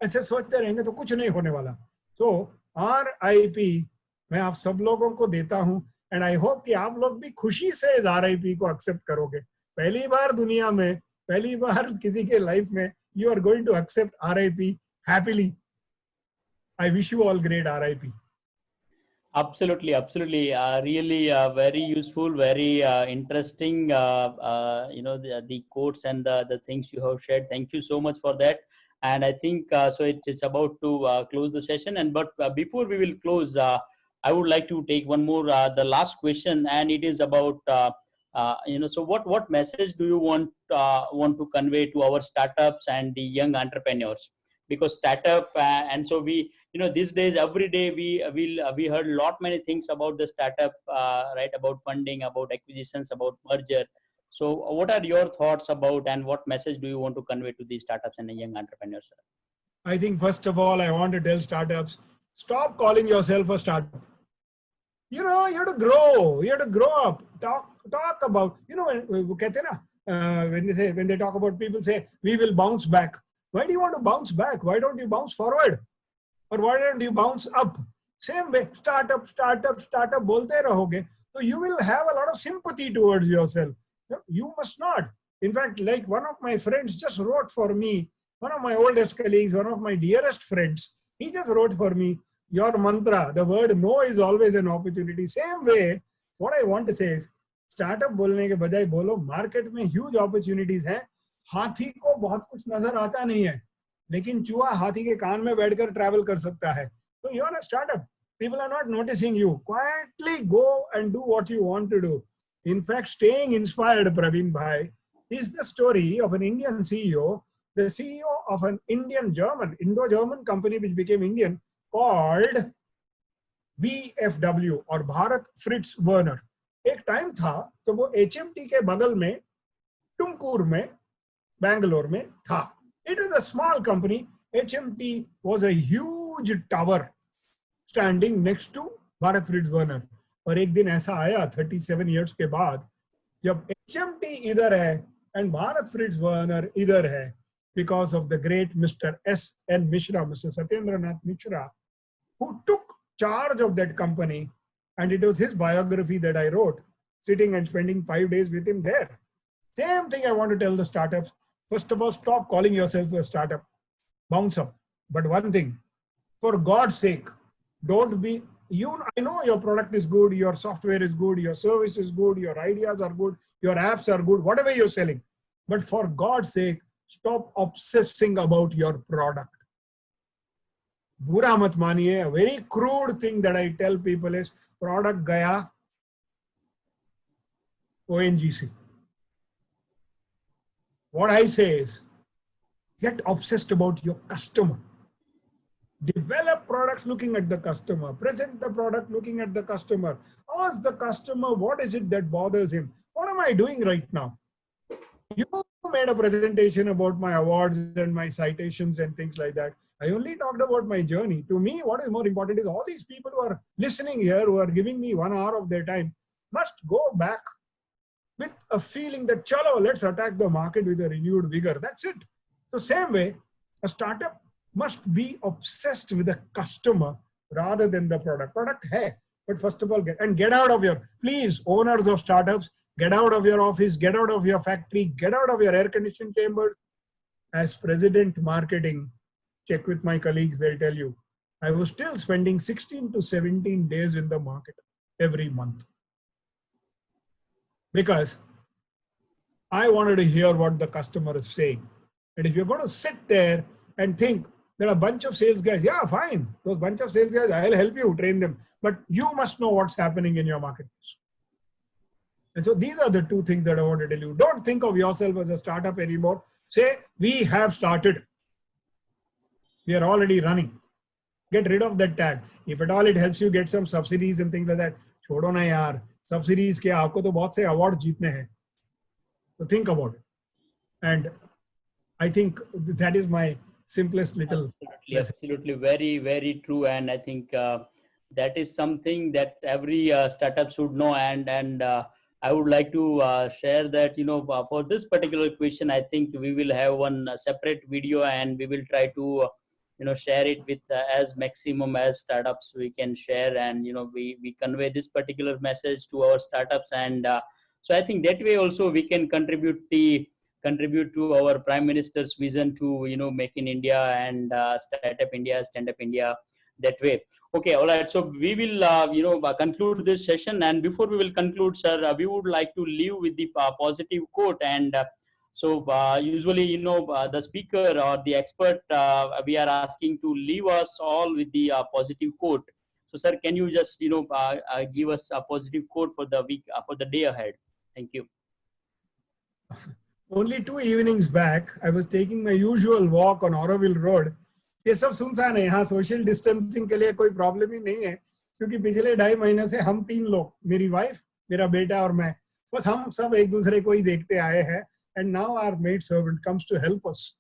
ऐसे सोचते रहेंगे तो कुछ नहीं होने वाला. तो RIP मैं आप सब लोगों को देता हूं. एंड आई होप कि आप लोग भी खुशी से इस RIP को एक्सेप्ट करोगे. पहली बार दुनिया में, पहली बार किसी के लाइफ में you are going to accept RIP happily. I wish you all great RIP. Absolutely, absolutely. Really very useful, very interesting, the quotes and the things you have shared. Thank you so much for that. And I think so it's about to close the session. And but before we will close, I would like to take one more, the last question, and it is about, so what message do you want to convey to our startups and the young entrepreneurs? Because startup, and so we, these days, every day we heard many things about the startup, right? About funding, about acquisitions, about merger. So what are your thoughts about, and what message do you want to convey to these startups and the young entrepreneurs? I think first of all, I want to tell startups, stop calling yourself a startup. You have to grow. You have to grow up. Talk about, when they talk about, people say, we will bounce back. Why do you want to bounce back? Why don't you bounce forward? Or why don't you bounce up? Same way, startup bolte rahoge, so you will have a lot of sympathy towards yourself. You must not. In fact, like one of my friends just wrote for me, one of my oldest colleagues, one of my dearest friends, he just wrote for me, your mantra, the word no is always an opportunity. Same way, what I want to say is, startup bolne ke bajay bolo, market mein huge opportunities hai. हाथी को बहुत कुछ नजर आता नहीं है, लेकिन चूहा हाथी के कान में बैठकर ट्रैवल कर सकता है. So you are a startup. People are not noticing you. Quietly go and do what you want to do. In fact, staying inspired, Praveen Bhai, is the story of an Indian CEO, the CEO of an Indo-German company which became Indian, called VFW और Bharat Fritz Werner. एक time था तो वो HMT के बगल में टुमकुर में Bangalore में था. It was a small company. HMT was a huge tower standing next to Bharat Fridge Warner. और एक दिन ऐसा आया 37 years के बाद, जब HMT इधर है and Bharat Fridge Warner इधर है, because of the great Mr. S.N. Mishra, Mr. Satyendranath Mishra, who took charge of that company, and it was his biography that I wrote, sitting and spending 5 days with him there. Same thing I want to tell the startups. First of all, stop calling yourself a startup. Bounce up. But one thing, for God's sake, don't be, I know your product is good, your software is good, your service is good, your ideas are good, your apps are good, whatever you're selling. But for God's sake, stop obsessing about your product. Bura mat maniye. A very crude thing that I tell people is, product gaya, ONGC. What I say is, get obsessed about your customer. Develop products looking at the customer. Present the product looking at the customer. Ask the customer, what is it that bothers him? What am I doing right now? You made a presentation about my awards and my citations and things like that. I only talked about my journey. To me, what is more important is all these people who are listening here, who are giving me 1 hour of their time, must go back with a feeling that, chalo, let's attack the market with a renewed vigor. That's it. So same way, a startup must be obsessed with the customer rather than the product. Product hai, but first of all, get out of your, please, owners of startups, get out of your office, get out of your factory, get out of your air conditioned chambers. As president marketing, check with my colleagues, they'll tell you, I was still spending 16 to 17 days in the market every month. Because I wanted to hear what the customer is saying. And if you're going to sit there and think, There are a bunch of sales guys. Yeah, fine. Those bunch of sales guys, I'll help you train them. But you must know what's happening in your marketplace. And so these are the two things that I want to tell you. Don't think of yourself as a startup anymore. Say, we have started. We are already running. Get rid of that tag. If at all it helps you get some subsidies and things like that, छोड़ो ना यार. Subsidies के आपको तो बहुत से award जीतने हैं. So think about it. And I think that is my simplest little. Absolutely. Very, very true. And I think that is something that every startup should know. And I would like to share that, for this particular question, I think we will have one separate video, and we will try to, share it with as maximum as startups we can share. And, we convey this particular message to our startups. And so I think that way also we can contribute to our Prime Minister's vision to, make in India and Startup India, Stand Up India, that way. Okay, all right. So we will, conclude this session. And before we will conclude, sir, we would like to leave with the positive quote. And so usually, the speaker or the expert, we are asking to leave us all with the positive quote. So, sir, can you just, give us a positive quote for the week, for the day ahead? Thank you. Only 2 evenings back, I was taking my usual walk on Auroville Road. ये सब सुनसान है, यहाँ social distancing के लिए कोई problem ही नहीं है, क्योंकि पिछले 2.5 महीने से हम 3 लोग, मेरी वाइफ, मेरा बेटा और मैं, बस हम सब एक दूसरे को ही देखते आए हैं. And now our maid servant comes to help us.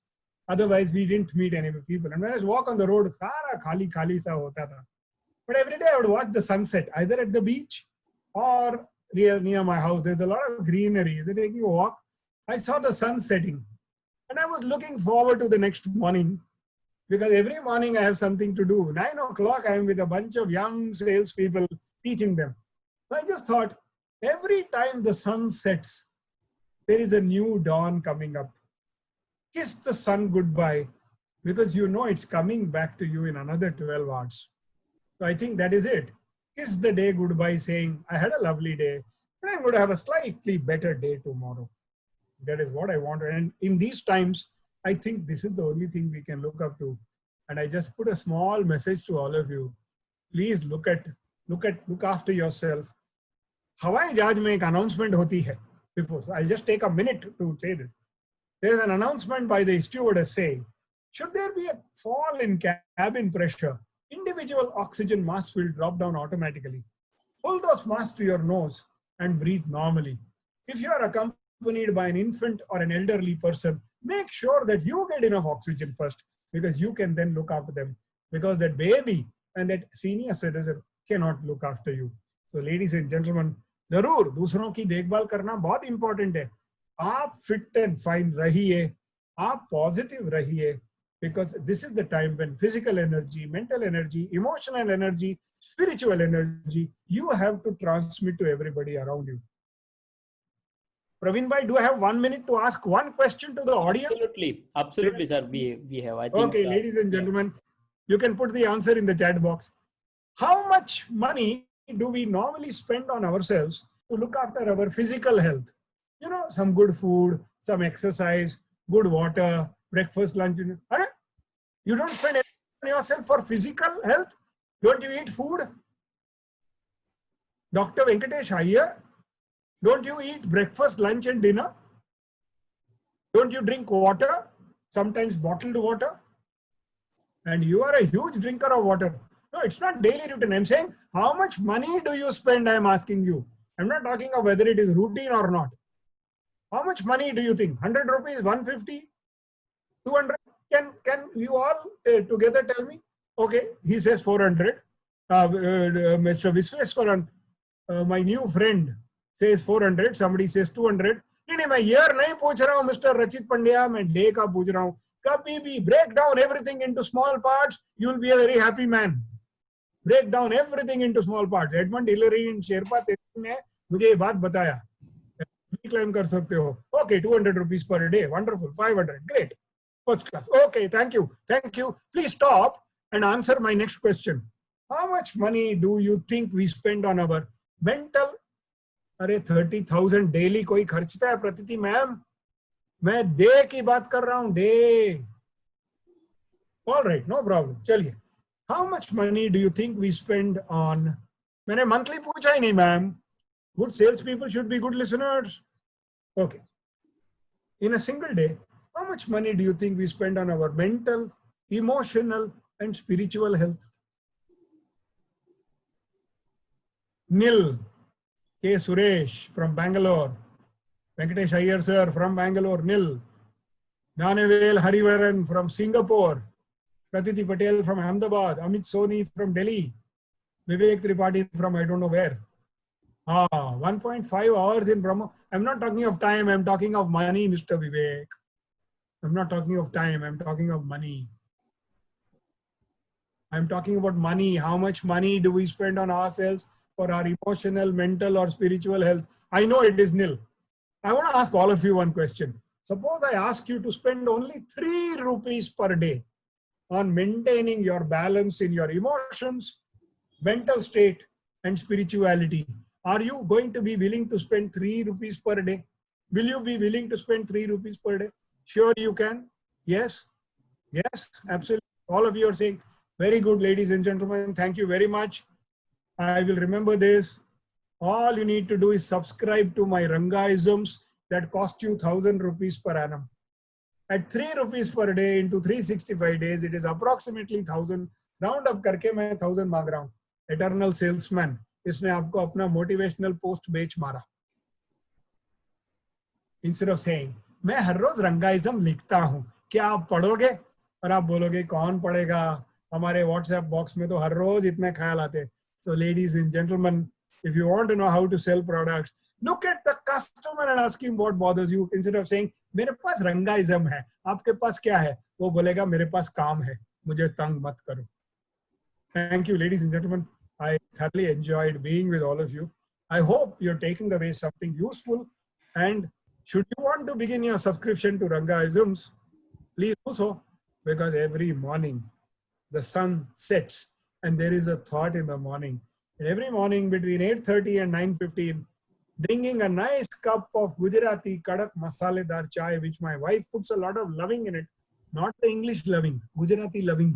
Otherwise, we didn't meet any people. And when I walk on the road, सारा खाली सा होता था. But every day I would watch the sunset, either at the beach or near my house. There's a lot of greenery. As I taking a walk, I saw the sun setting. And I was looking forward to the next morning, because every morning I have something to do. 9 o'clock, I am with a bunch of young salespeople teaching them. So I just thought, every time the sun sets, there is a new dawn coming up. Kiss the sun goodbye, because you know it's coming back to you in another 12 hours. So I think that is it. Kiss the day goodbye, saying, I had a lovely day, but I'm going to have a slightly better day tomorrow. That is what I want. And in these times, I think this is the only thing we can look up to. And I just put a small message to all of you. Please look after yourself. Hawai Jahaj mein ek announcement hoti hai. Before, so I'll just take a minute to say this. There is an announcement by the stewardess saying, should there be a fall in cabin pressure, individual oxygen masks will drop down automatically. Pull those masks to your nose and breathe normally. If you are accompanied by an infant or an elderly person, make sure that you get enough oxygen first, because you can then look after them, because that baby and that senior citizen cannot look after you. So ladies and gentlemen, जरूर दूसरों की देखभाल करना बहुत important है. आप fit and fine रहिए, आप पॉजिटिव रहिए, because this is the time when physical energy, mental energy, emotional energy, spiritual energy, you have to transmit to everybody around you. Praveen bhai, do I have 1 minute to ask one question to the audience? Absolutely, sir. We have. I think. Okay, ladies and gentlemen, you can put the answer in the chat box. How much money do we normally spend on ourselves to look after our physical health? Some good food, some exercise, good water, breakfast, lunch. You don't spend anything on yourself for physical health? Don't you eat food? Dr. Venkatesh Iyer, don't you eat breakfast, lunch and dinner? Don't you drink water? Sometimes bottled water? And you are a huge drinker of water. No, it's not daily routine. I'm saying, how much money do you spend? I'm asking you. I'm not talking of whether it is routine or not. How much money do you think? 100 rupees, 150, 200? Can you all together tell me? Okay, he says 400. Mr. Visweswaran, my new friend, says 400. Somebody says 200. नहीं, मैं year नहीं पूछ रहा हूँ, Mr. Rachit Pandya, मैं day का पूछ रहा हूँ. कभी भी break down everything into small parts, you'll be a very happy man. Break down everything into small parts. Edmund Hillary and Sherpa ने मुझे ये बात बताया. Claim कर सकते हो. Okay, 200 rupees per day. Wonderful. 500. Great. First class. Okay, thank you. Thank you. Please stop and answer my next question. How much money do you think we spend on our mental? अरे 30,000 daily कोई खर्चता है प्रतिति ma'am? मैं day की बात कर रहा हूं, day. All right, no problem. चलिए. How much money do you think we spend on? मैंने monthly पूछा ही नहीं, ma'am. Good salespeople should be good listeners. Okay. In a single day, how much money do you think we spend on our mental, emotional, and spiritual health? Nil. K. Suresh from Bangalore. Venkatesh Iyer sir from Bangalore. Nil. Nanevel Harivaran from Singapore. Pratiti Patel from Ahmedabad. Amit Soni from Delhi. Vivek Tripathi from I don't know where. 1.5 hours in Brahma. I'm not talking of time. I'm talking of money, Mr. Vivek. I'm not talking of time. I'm talking of money. I'm talking about money. How much money do we spend on ourselves for our emotional, mental, or spiritual health? I know it is nil. I want to ask all of you one question. Suppose I ask you to spend only 3 rupees per day on maintaining your balance in your emotions, mental state, and spirituality. Are you going to be willing to spend 3 rupees per day? Will you be willing to spend 3 rupees per day? Sure you can. Yes. Yes, absolutely. All of you are saying, very good, ladies and gentlemen. Thank you very much. I will remember this. All you need to do is subscribe to my Rangaisms that cost you 1,000 rupees per annum. At 3 rupees per day into 365 days, it is approximately 1,000. Round up करके मैं 1,000 मांग रहा हूँ. Eternal salesman. इसने आपको अपना motivational post बेच मारा. Instead of saying, मैं हर रोज रंगाइज्म लिखता हूँ, क्या आप पढ़ोगे? और आप बोलोगे कौन पढ़ेगा? हमारे WhatsApp box में तो हर रोज इतने ख्याल आते. So ladies and gentlemen, if you want to know how to sell products, look at the customer and ask him what bothers you. Instead of saying, मेरे पास रंगाइज्म है, आपके पास क्या है? वो बोलेगा मेरे पास काम है, मुझे तंग मत करो. Thank you, ladies and gentlemen. I thoroughly enjoyed being with all of you. I hope you're taking away something useful. And should you want to begin your subscription to Rangaisms, please do so, because every morning the sun sets and there is a thought in the morning. And every morning between 8:30 and 9:15, drinking a nice cup of Gujarati Kadak Masaledar chai, which my wife puts a lot of loving in it, not the English loving, Gujarati loving.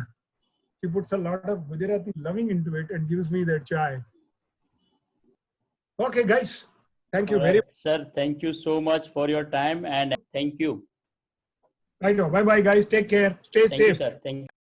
She puts a lot of Gujarati loving into it and gives me that chai. Okay, guys. Thank you very much. Sir, thank you so much for your time and thank you. I know. Bye-bye, guys. Take care. Stay Thank you, safe. sir. Thank you.